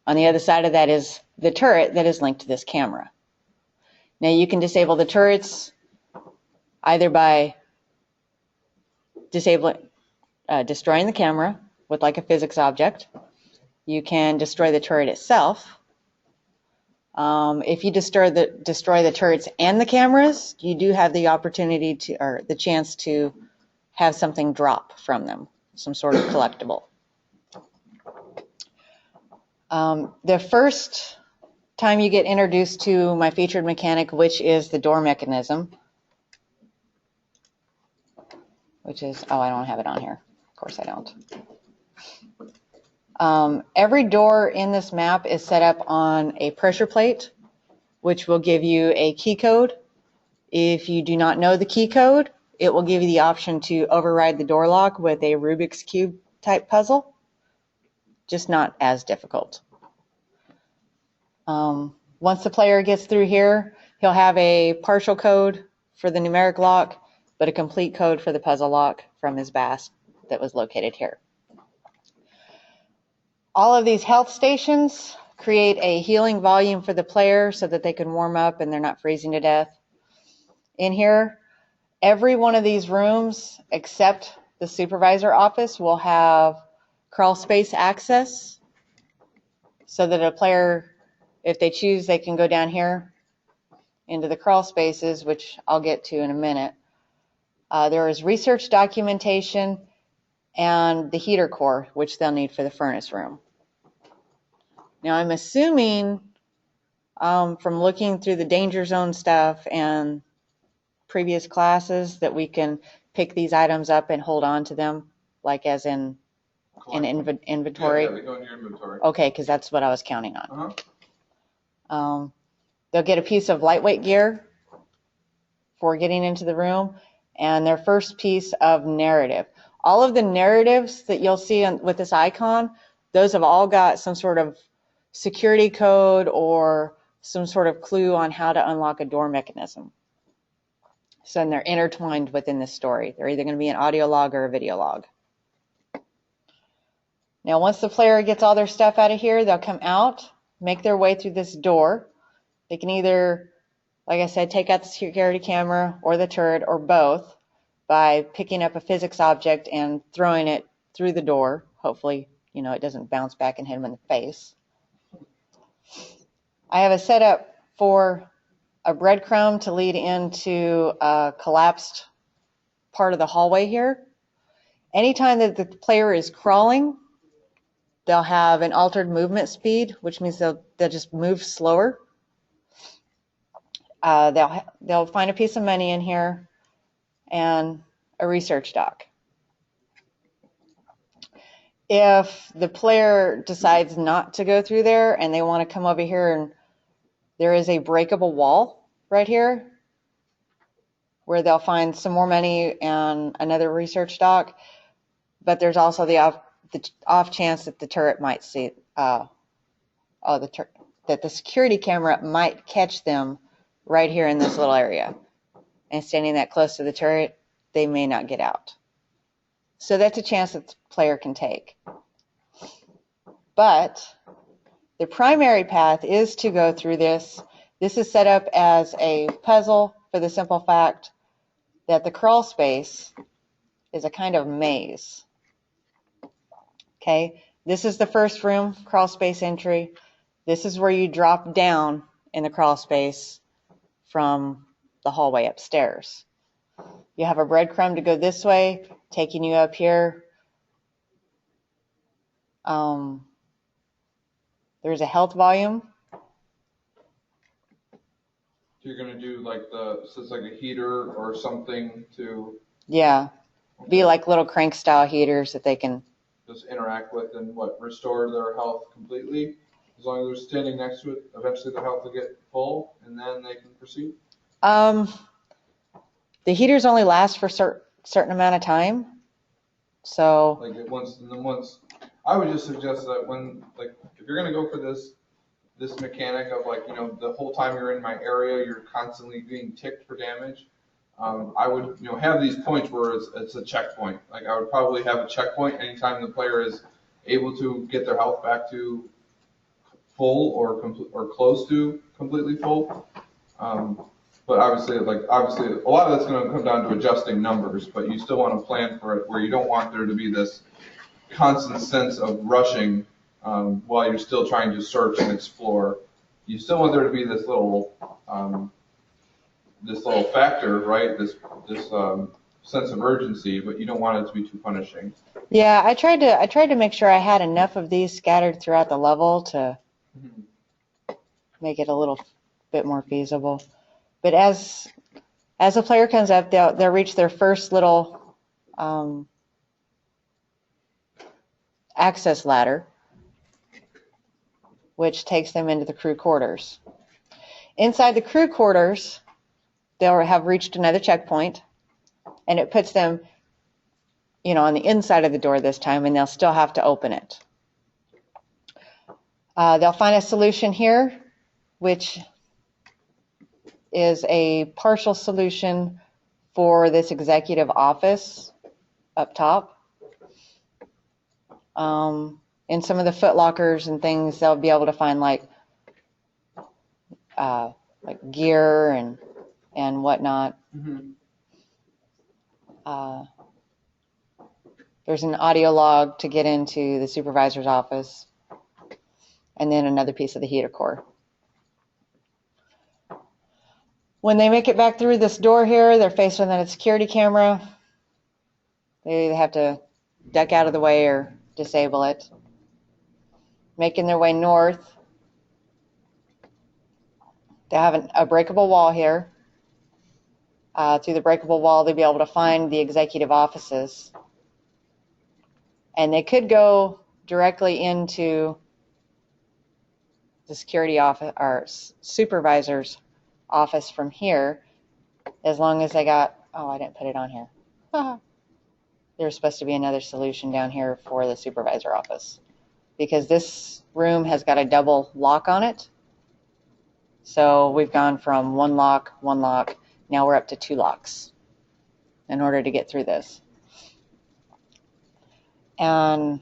Speaker 12: On the other side of that is the turret that is linked to this camera. Now you can disable the turrets either by destroying the camera with like a physics object. You can destroy the turret itself. If you destroy the turrets and the cameras, you do have the opportunity to, or the chance to have something drop from them, some sort of collectible. The first time you get introduced to my featured mechanic, which is the door mechanism, which is, oh, I don't have it on here. Of course I don't. Every door in this map is set up on a pressure plate, which will give you a key code. If you do not know the key code, it will give you the option to override the door lock with a Rubik's Cube type puzzle, just not as difficult. Once the player gets through here, he'll have a partial code for the numeric lock, but a complete code for the puzzle lock from his BAS that was located here. All of these health stations create a healing volume for the player so that they can warm up and they're not freezing to death. In here, every one of these rooms, except the supervisor office, will have crawl space access so that a player, if they choose, they can go down here into the crawl spaces, which I'll get to in a minute. There is research documentation and the heater core, which they'll need for the furnace room. Now, I'm assuming from looking through the danger zone stuff and previous classes that we can pick these items up and hold on to them, like as in inventory.
Speaker 2: Yeah, they go in your inventory.
Speaker 12: Okay, because that's what I was counting on. They'll get a piece of lightweight gear for getting into the room, and their first piece of narrative. All of the narratives that you'll see with this icon, those have all got some sort of security code or some sort of clue on how to unlock a door mechanism. So then they're intertwined within this story. They're either going to be an audio log or a video log. Now, once the player gets all their stuff out of here, they'll come out, make their way through this door. They can either, like I said, take out the security camera or the turret or both by picking up a physics object and throwing it through the door. Hopefully, it doesn't bounce back and hit them in the face. I have a setup for a breadcrumb to lead into a collapsed part of the hallway here. Anytime that the player is crawling, they'll have an altered movement speed, which means they'll just move slower. They'll find a piece of money in here and a research doc. If the player decides not to go through there and they want to come over here, and there is a breakable wall right here where they'll find some more money and another research doc, but there's also the off chance that the turret might see, that the security camera might catch them right here in this little area. And standing that close to the turret, they may not get out. So that's a chance that the player can take. But the primary path is to go through this. This is set up as a puzzle for the simple fact that the crawl space is a kind of maze. Okay, this is the first room, crawl space entry. This is where you drop down in the crawl space from the hallway upstairs. You have a breadcrumb to go this way, taking you up here. There's a health volume.
Speaker 2: So you're going to do so it's like a heater or something to...
Speaker 12: Yeah, okay. Be like little crank style heaters that they can...
Speaker 2: just interact with and restore their health completely. As long as they're standing next to it, eventually their health will get full and then they can proceed.
Speaker 12: The heaters only last for certain amount of time. So
Speaker 2: once, I would just suggest that if you're going to go for this mechanic of the whole time you're in my area, you're constantly being ticked for damage. I would, have these points where it's a checkpoint. I would probably have a checkpoint anytime the player is able to get their health back to full or close to completely full. But obviously, a lot of that's going to come down to adjusting numbers. But you still want to plan for it where you don't want there to be this constant sense of rushing while you're still trying to search and explore. You still want there to be this little factor, right? This sense of urgency, but you don't want it to be too punishing.
Speaker 12: Yeah, I tried to make sure I had enough of these scattered throughout the level to make it a little bit more feasible. But as a player comes up, they'll reach their first little access ladder, which takes them into the crew quarters. Inside the crew quarters, they'll have reached another checkpoint, and it puts them, on the inside of the door this time, and they'll still have to open it. They'll find a solution here, which is a partial solution for this executive office up top. In some of the foot lockers and things, they'll be able to find like gear and whatnot.
Speaker 2: Mm-hmm.
Speaker 12: There's an audio log to get into the supervisor's office, and then another piece of the heater core. When they make it back through this door here, they're faced with a security camera. They either have to duck out of the way or disable it. Making their way north, they have a breakable wall here. Through the breakable wall, they'll be able to find the executive offices. And they could go directly into the security office or supervisor's office from here, as long as they got, I didn't put it on here. There's supposed to be another solution down here for the supervisor office, because this room has got a double lock on it. So we've gone from one lock, now we're up to 2 locks in order to get through this. And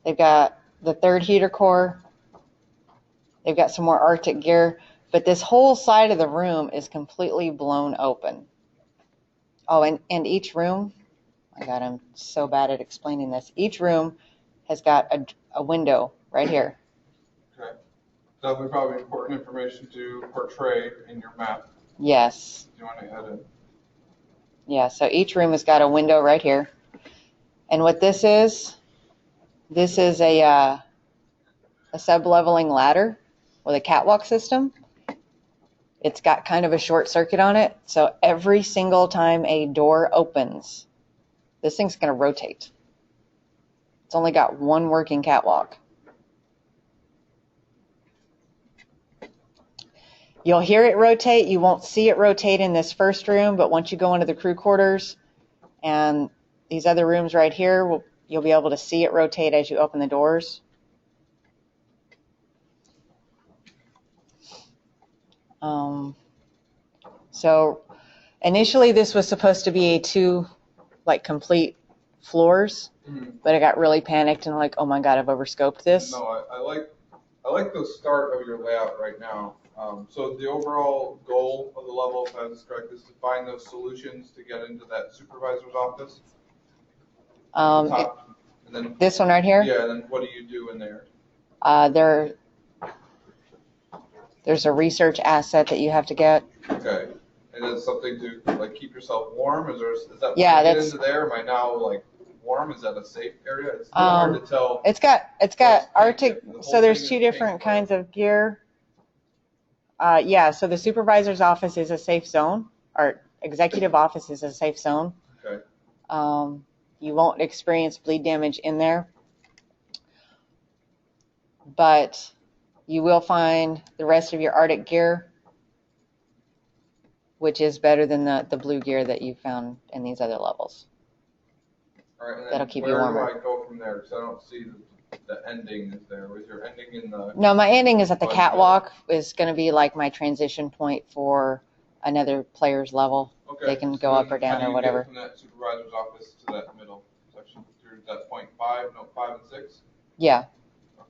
Speaker 12: they've got the 3rd heater core. They've got some more Arctic gear, but this whole side of the room is completely blown open. Oh, and each room, my God, I'm so bad at explaining this. Each room has got a window right here.
Speaker 2: Okay. Definitely probably important information to portray in your map.
Speaker 12: Yes.
Speaker 2: Do you want to add in?
Speaker 12: Yeah, so each room has got a window right here. And what this is a sub-leveling ladder with a catwalk system. It's got kind of a short circuit on it, so every single time a door opens, this thing's going to rotate. It's only got one working catwalk. You'll hear it rotate. You won't see it rotate in this first room, but once you go into the crew quarters and these other rooms right here, you'll be able to see it rotate as you open the doors. So initially this was supposed to be 2 complete floors, but I got really panicked and oh my God, I've overscoped this.
Speaker 2: No, I like the start of your layout right now. So the overall goal of the level, if I was correct, is to find those solutions to get into that supervisor's office. And then,
Speaker 12: this one right here?
Speaker 2: Yeah, and then what do you do in there?
Speaker 12: There's a research asset that you have to get.
Speaker 2: Okay. And then something to keep yourself warm? Is that
Speaker 12: yeah,
Speaker 2: when I get
Speaker 12: that's,
Speaker 2: into there? Am I now warm? Is that a safe area? It's hard to tell.
Speaker 12: It's got Arctic, so there's 2 different kinds of gear. Yeah, so the supervisor's office is a safe zone, or executive office is a safe zone.
Speaker 2: Okay.
Speaker 12: You won't experience bleed damage in there, but you will find the rest of your Arctic gear, which is better than the blue gear that you found in these other levels.
Speaker 2: All right, and then
Speaker 12: that'll keep you warmer.
Speaker 2: Where do I go from there? Because I don't see the ending is there. Was your ending in the...
Speaker 12: No, my ending is at the catwalk. Is going to be my transition point for another player's level.
Speaker 2: Okay.
Speaker 12: They can go up or down or whatever.
Speaker 2: From that supervisor's office to that middle section through that point 5 and 6?
Speaker 12: Yeah.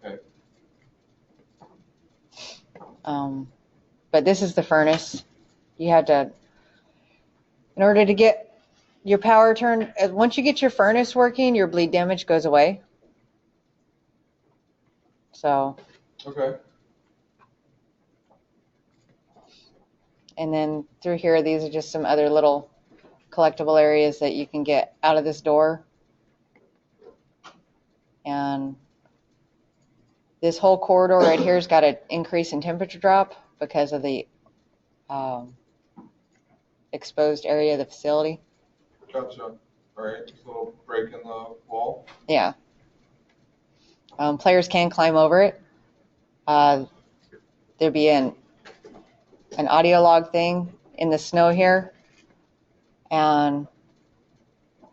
Speaker 2: Okay.
Speaker 12: But this is the furnace. You have to, in order to get your power turned, once you get your furnace working, your bleed damage goes away. So.
Speaker 2: Okay.
Speaker 12: And then through here, these are just some other little collectible areas that you can get out of this door. And This whole corridor right here has got an increase in temperature drop because of the exposed area of the facility.
Speaker 2: Gotcha. All right, this little break in the wall.
Speaker 12: Yeah. Players can climb over it. There'd be an audio log thing in the snow here, and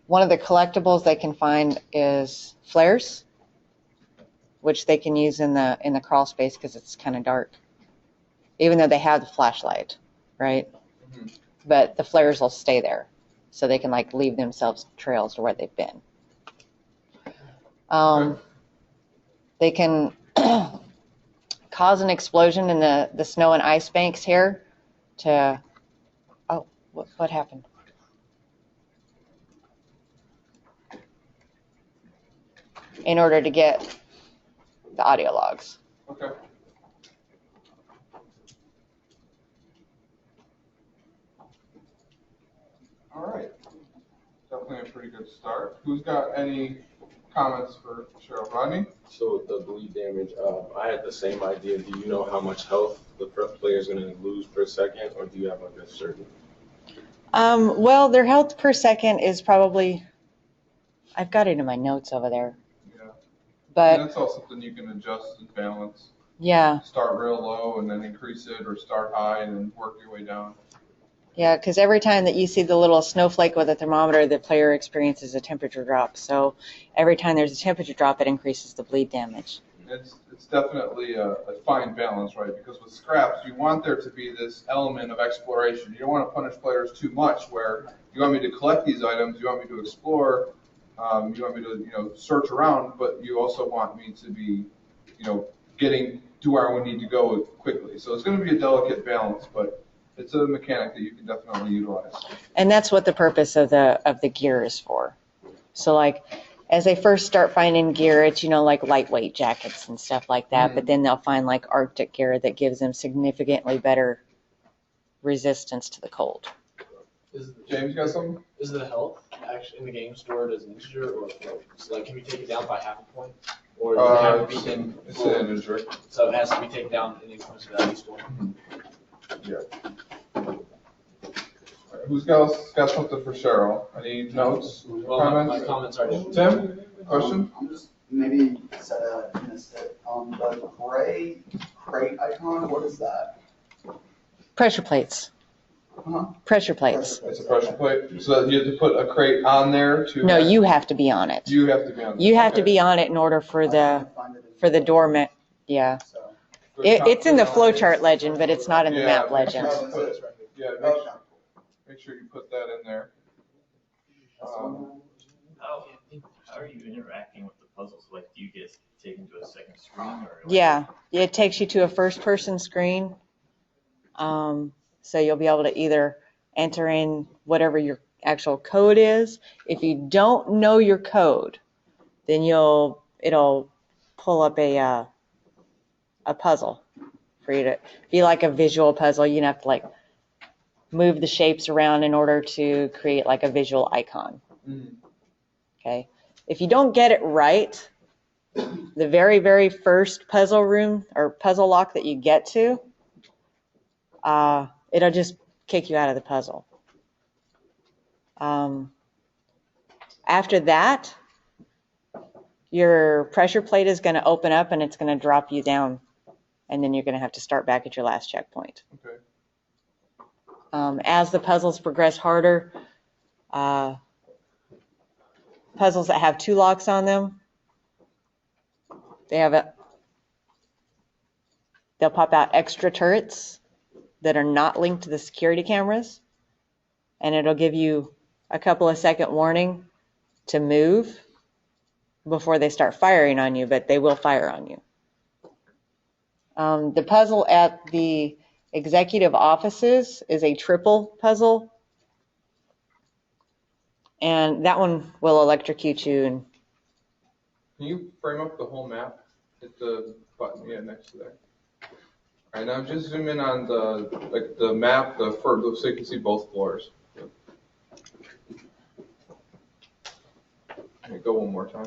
Speaker 12: one of the collectibles they can find is flares, which they can use in the crawl space because it's kind of dark, even though they have the flashlight, right?
Speaker 2: Mm-hmm.
Speaker 12: But the flares will stay there, so they can like leave themselves trails to where they've been. They can cause an explosion in the snow and ice banks here to, oh, what happened? In order to get the audio logs.
Speaker 2: Okay. All right. Definitely a pretty good start. Who's got any comments for Cheryl? Rodney?
Speaker 7: So with the bleed damage, I had the same idea. Do you know how much health the player is going to lose per second, or do you have like a certain?
Speaker 12: Well, their health per second is probably, I've got it in my notes over there.
Speaker 2: Yeah.
Speaker 12: But
Speaker 2: that's all something you can adjust and balance.
Speaker 12: Yeah.
Speaker 2: Start real low and then increase it, or start high and then work your way down.
Speaker 12: Yeah, because every time that you see the little snowflake with a thermometer, the player experiences a temperature drop. So every time there's a temperature drop, it increases the bleed damage.
Speaker 2: It's definitely a fine balance, right? Because with scraps, you want there to be this element of exploration. You don't want to punish players too much where you want me to collect these items, you want me to explore, you want me to search around, but you also want me to be getting to where we need to go quickly. So it's going to be a delicate balance, but it's a mechanic that you can definitely utilize.
Speaker 12: And that's what the purpose of the gear is for. So like as they first start finding gear, it's like lightweight jackets and stuff like that. But then they'll find like Arctic gear that gives them significantly better resistance to the cold.
Speaker 2: James, got something?
Speaker 3: Is the health actually in the game stored as an integer, or so like can we take it down by half a point, or does it have to be in?
Speaker 2: It's an integer.
Speaker 3: So it has to be taken down in the exponential value store.
Speaker 2: Yeah. Who's got something for Cheryl? Any notes?
Speaker 3: Well,
Speaker 2: comments?
Speaker 3: my comments are.
Speaker 2: Tim, question?
Speaker 13: I'm just maybe missed it. The gray crate icon, what is that?
Speaker 12: Pressure plates.
Speaker 13: Uh-huh.
Speaker 12: Pressure plates.
Speaker 2: It's a pressure plate. So you have to put a crate on there to.
Speaker 12: No, you have to be on it.
Speaker 2: You have to be on it.
Speaker 12: You have to be on it in order for the doormat. Yeah. It's in the flowchart legend, but it's not in the map legend.
Speaker 2: Yeah, make sure you put that in there.
Speaker 11: How are you interacting with the puzzles? Like, do you get taken to a second screen? Or like...
Speaker 12: Yeah, it takes you to a first-person screen. So you'll be able to either enter in whatever your actual code is. If you don't know your code, then it'll pull up a puzzle for you to be like a visual puzzle. You have to like move the shapes around in order to create like a visual icon. Okay. If you don't get it right, the very, very first puzzle room or puzzle lock that you get to, it'll just kick you out of the puzzle. After that, your pressure plate is going to open up and it's going to drop you down, and then you're going to have to start back at your last checkpoint.
Speaker 2: Okay.
Speaker 12: As the puzzles progress harder, puzzles that have 2 locks on them, they'll pop out extra turrets that are not linked to the security cameras, and it'll give you a couple of second warning to move before they start firing on you, but they will fire on you. The puzzle at the executive offices is a triple puzzle, and that one will electrocute you. And
Speaker 2: can you frame up the whole map? Hit the button next to there. All right, now just zoom in on the map, so you can see both floors. Okay, go one more time.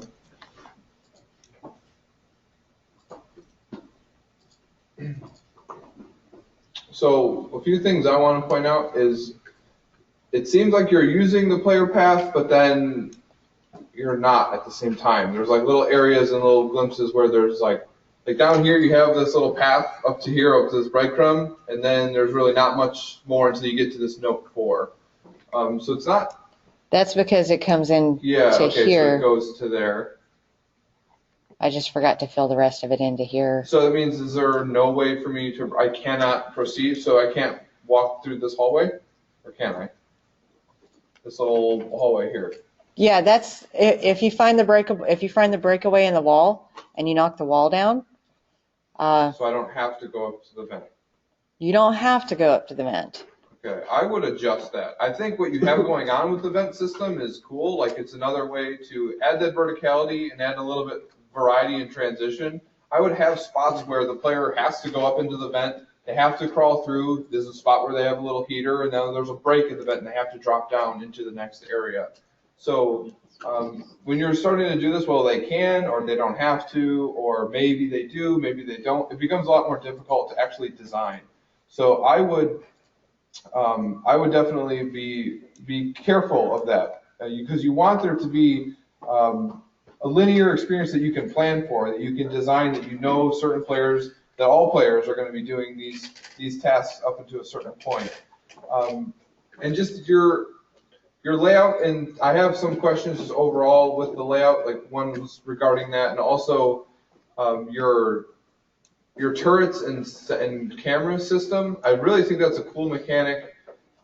Speaker 2: So a few things I want to point out is it seems like you're using the player path, but then you're not at the same time. There's like little areas and little glimpses where there's like down here you have this little path up to here, up to this breadcrumb, and then there's really not much more until you get to this note 4. So it's not.
Speaker 12: That's because it comes in
Speaker 2: Yeah.
Speaker 12: to
Speaker 2: Okay.
Speaker 12: here.
Speaker 2: So it goes to there.
Speaker 12: I just forgot to fill the rest of it into here.
Speaker 2: So that means, is there no way for me to? I cannot proceed, so I can't walk through this hallway, or can I? This little hallway here.
Speaker 12: Yeah, that's if you find the breakaway in the wall and you knock the wall down.
Speaker 2: So I don't have to go up to the vent.
Speaker 12: You don't have to go up to the vent.
Speaker 2: Okay, I would adjust that. I think what you have going on with the vent system is cool. Like it's another way to add that verticality and add a little bit variety and transition. I would have spots where the player has to go up into the vent. They have to crawl through. There's a spot where they have a little heater, and then there's a break in the vent, and they have to drop down into the next area. So when you're starting to do this, well, they can, or they don't have to, or maybe they do, maybe they don't. It becomes a lot more difficult to actually design. So I would definitely be careful of that because you want there to be a linear experience that you can plan for, that you can design, that you know certain players, that all players are going to be doing these tasks up until a certain point. And just your layout, and I have some questions just overall with the layout, like one was regarding that, and also your turrets and camera system. I really think that's a cool mechanic,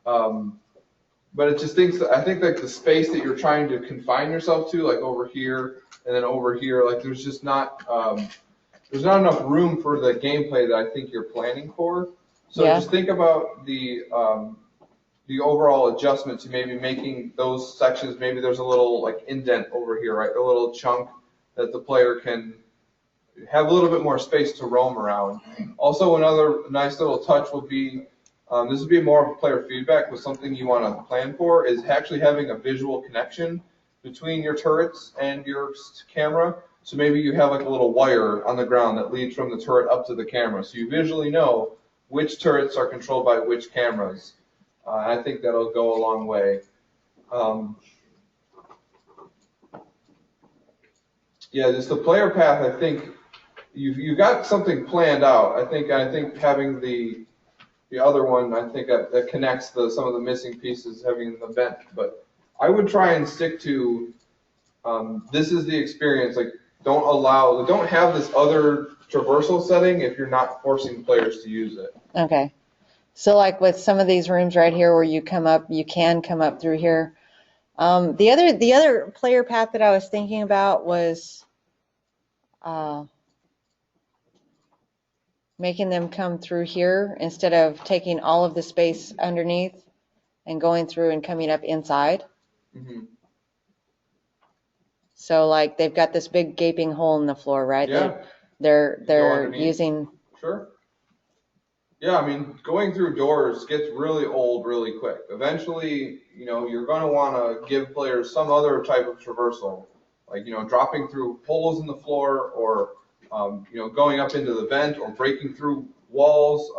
Speaker 2: but it just I think like the space that you're trying to confine yourself to, like over here and then over here, like there's just not enough room for the gameplay that I think you're planning for. So just think about the overall adjustment to maybe making those sections. Maybe there's a little like indent over here, right? A little chunk that the player can have a little bit more space to roam around. Also, another nice little touch will be, this would be more of player feedback, but something you want to plan for is actually having a visual connection between your turrets and your camera. So maybe you have like a little wire on the ground that leads from the turret up to the camera. So you visually know which turrets are controlled by which cameras. I think that'll go a long way. Yeah, just the player path, I think you've got something planned out. I think having the other one, I think that connects some of the missing pieces, having the vent. But I would try and stick to this is the experience. Like don't have this other traversal setting if you're not forcing players to use it.
Speaker 12: Okay. So like with some of these rooms right here where you can come up through here. The other player path that I was thinking about was making them come through here instead of taking all of the space underneath and going through and coming up inside.
Speaker 2: Mm-hmm.
Speaker 12: So like they've got this big gaping hole in the floor, right?
Speaker 2: Yeah.
Speaker 12: They're using.
Speaker 2: Sure. Yeah, I mean, going through doors gets really old really quick. Eventually, you're going to want to give players some other type of traversal, like, dropping through holes in the floor or, going up into the vent or breaking through walls,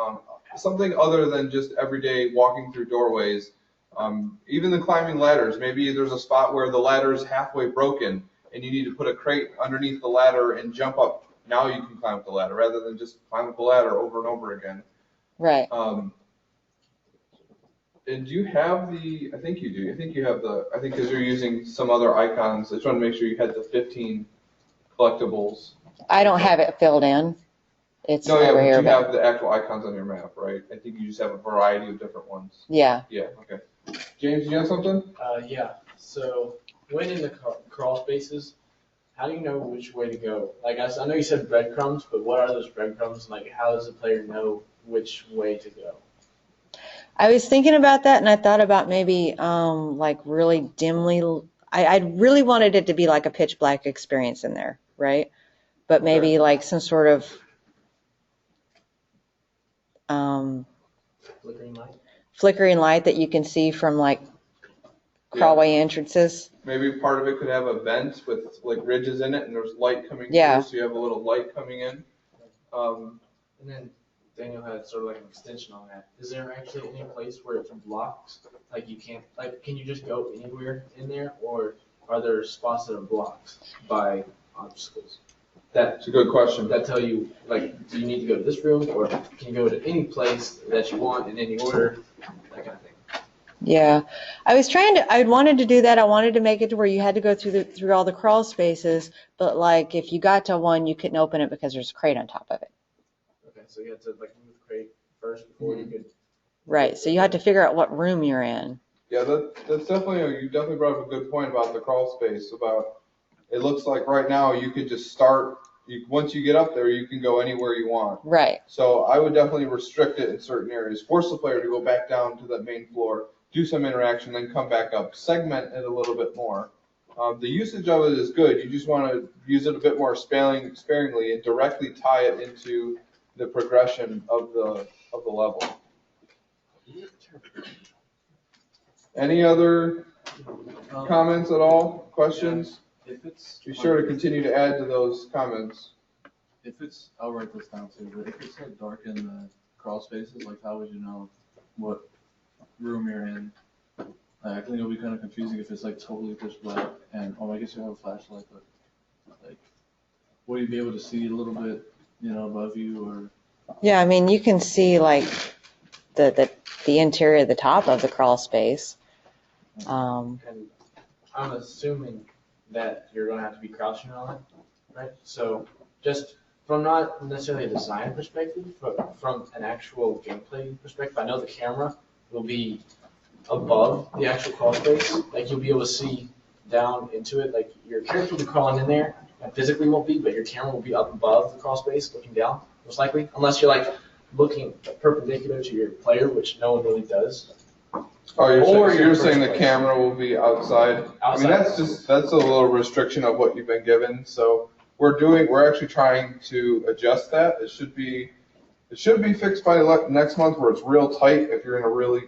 Speaker 2: something other than just everyday walking through doorways. Even the climbing ladders, maybe there's a spot where the ladder is halfway broken and you need to put a crate underneath the ladder and jump up. Now you can climb up the ladder rather than just climb up the ladder over and over again.
Speaker 12: Right.
Speaker 2: And do you have I think you do. I think you have I think because you're using some other icons. I just want to make sure you had the 15 collectibles.
Speaker 12: I don't have it filled in. It's
Speaker 2: no,
Speaker 12: over here.
Speaker 2: You have the actual icons on your map, right? I think you just have a variety of different ones.
Speaker 12: Yeah.
Speaker 2: Yeah, okay. James, you have something?
Speaker 3: Yeah. So when in the crawl spaces, how do you know which way to go? Like I know you said breadcrumbs, but what are those breadcrumbs? And like, how does the player know which way to go?
Speaker 12: I was thinking about that, and I thought about maybe like really dimly. I really wanted it to be like a pitch black experience in there, right? But maybe like some sort of flickering light that you can see from like crawlway entrances.
Speaker 2: Maybe part of it could have a vent with like ridges in it, and there's light coming through, so you have a little light coming in.
Speaker 3: And then Daniel had sort of like an extension on that. Is there actually any place where it's blocked? Like you can't, like, can you just go anywhere in there, or are there spots that are blocked by obstacles?
Speaker 2: That's a good question.
Speaker 3: That tell you, like, do you need to go to this room, or can you go to any place that you want in any order, that kind of thing.
Speaker 12: Yeah, I wanted to do that. I wanted to make it to where you had to go through all the crawl spaces, but like if you got to one, you couldn't open it because there's a crate on top of it.
Speaker 3: Okay, so you had to like move the crate first before you could.
Speaker 12: Right, so you had to figure out what room you're in.
Speaker 2: Yeah, that's definitely, you definitely brought up a good point about the crawl space. About it looks like right now you could just start. Once you get up there, you can go anywhere you want.
Speaker 12: Right.
Speaker 2: So I would definitely restrict it in certain areas. Force the player to go back down to that main floor, do some interaction, then come back up. Segment it a little bit more. The usage of it is good. You just want to use it a bit more sparingly and directly tie it into the progression of the level. Any other comments at all? Questions?
Speaker 9: If it's
Speaker 2: Be sure to continue to add to those comments.
Speaker 9: If it's, I'll write this down too, but if it's like dark in the crawl spaces, like how would you know what room you're in? I think it'll be kind of confusing if it's like totally pitch black and, oh, I guess you have a flashlight, but like, will you be able to see a little bit, above you or?
Speaker 12: Yeah, I mean, you can see like the interior, the top of the crawl space.
Speaker 3: And I'm assuming that you're going to have to be crouching on it, right? So just from not necessarily a design perspective, but from an actual gameplay perspective, I know the camera will be above the actual crawl space. Like you'll be able to see down into it. Like your character will be crawling in there, and physically won't be, but your camera will be up above the crawl space, looking down, most likely, unless you're like looking perpendicular to your player, which no one really does.
Speaker 2: Oh, you're saying the camera will be outside? I mean, that's a little restriction of what you've been given. So we're actually trying to adjust that. It should be fixed by next month where it's real tight if you're in a really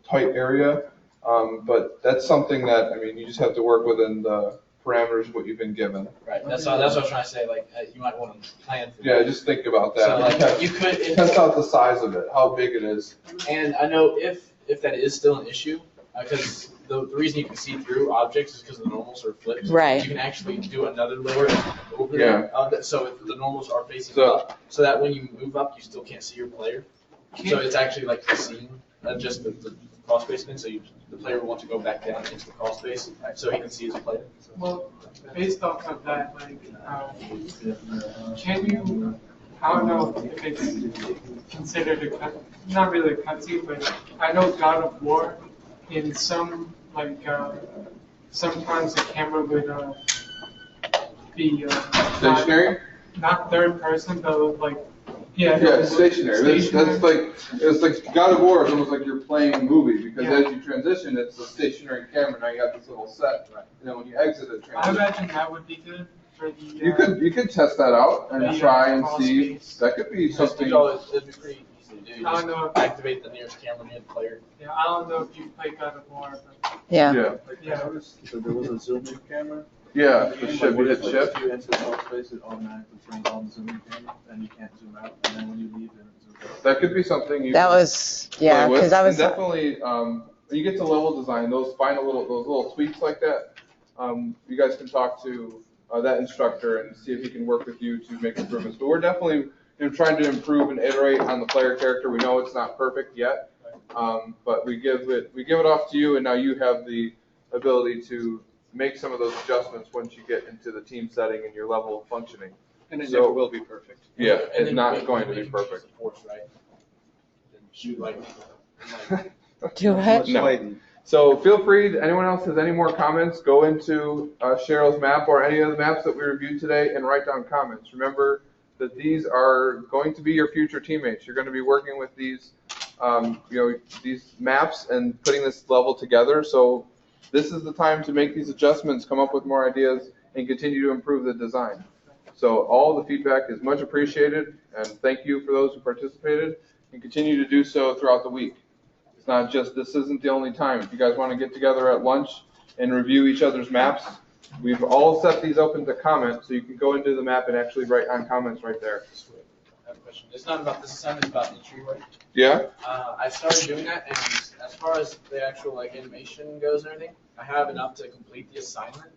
Speaker 2: tight area. But that's something that, I mean, you just have to work within the parameters of what you've been given.
Speaker 3: Right. That's what I was trying to say. Like you might want to plan for.
Speaker 2: Yeah, just think about that.
Speaker 3: So like you could
Speaker 2: test out the size of it, how big it is.
Speaker 3: And I know if that is still an issue, because the reason you can see through objects is because the normals are flipped.
Speaker 12: Right.
Speaker 3: You can actually do another layer over there. So if the normals are facing up, so that when you move up, you still can't see your player. So it's actually like the scene, just the crawl space thing. So the player will want to go back down into the crawl space so he can see his player.
Speaker 14: Well, based off of that, like, can you? I don't know if it's considered a cut, not really a cutscene, but I know God of War, in some, like, sometimes the camera would be
Speaker 2: stationary?
Speaker 14: Not third person, but like,
Speaker 2: stationary. That's like, it's like God of War is almost like you're playing a movie because as you transition, it's a stationary camera. Now you have this little set, and then when you exit it,
Speaker 14: I imagine that would be good.
Speaker 2: You could test that out and try and see. That could be something.
Speaker 3: It'd be pretty easy to do.
Speaker 14: I don't know.
Speaker 3: Activate the nearest camera near the player.
Speaker 14: Yeah, I don't know if you played God of War, but
Speaker 12: yeah.
Speaker 9: So there was a zoom-in camera.
Speaker 2: Yeah,
Speaker 9: we hit shift. You enter the crawl space, it automatically turns on the zoom-in camera, and you can't zoom out. And then when you leave, then it zooms out.
Speaker 2: That could be something you.
Speaker 12: That was because I was
Speaker 2: definitely. When you get to level design, those little tweaks like that. You guys can talk to that instructor and see if he can work with you to make improvements. But we're definitely trying to improve and iterate on the player character. We know it's not perfect yet, but we give it off to you, and now you have the ability to make some of those adjustments once you get into the team setting and your level of functioning.
Speaker 15: And it never will be perfect.
Speaker 2: Yeah, it's not going to be perfect.
Speaker 3: Shoot like.
Speaker 12: Do it.
Speaker 2: No. So feel free, anyone else has any more comments, go into Cheryl's map or any of the maps that we reviewed today and write down comments. Remember that these are going to be your future teammates. You're going to be working with these, these maps and putting this level together. So this is the time to make these adjustments, come up with more ideas, and continue to improve the design. So all the feedback is much appreciated, and thank you for those who participated, and continue to do so throughout the week. It's not just, this isn't the only time. If you guys want to get together at lunch and review each other's maps, we've all set these open to comment, so you can go into the map and actually write on comments right there.
Speaker 3: have a question. It's not about this assignment, it's about entryway.
Speaker 2: Yeah.
Speaker 3: I started doing that, and as far as the actual like animation goes and everything, I have enough to complete the assignment.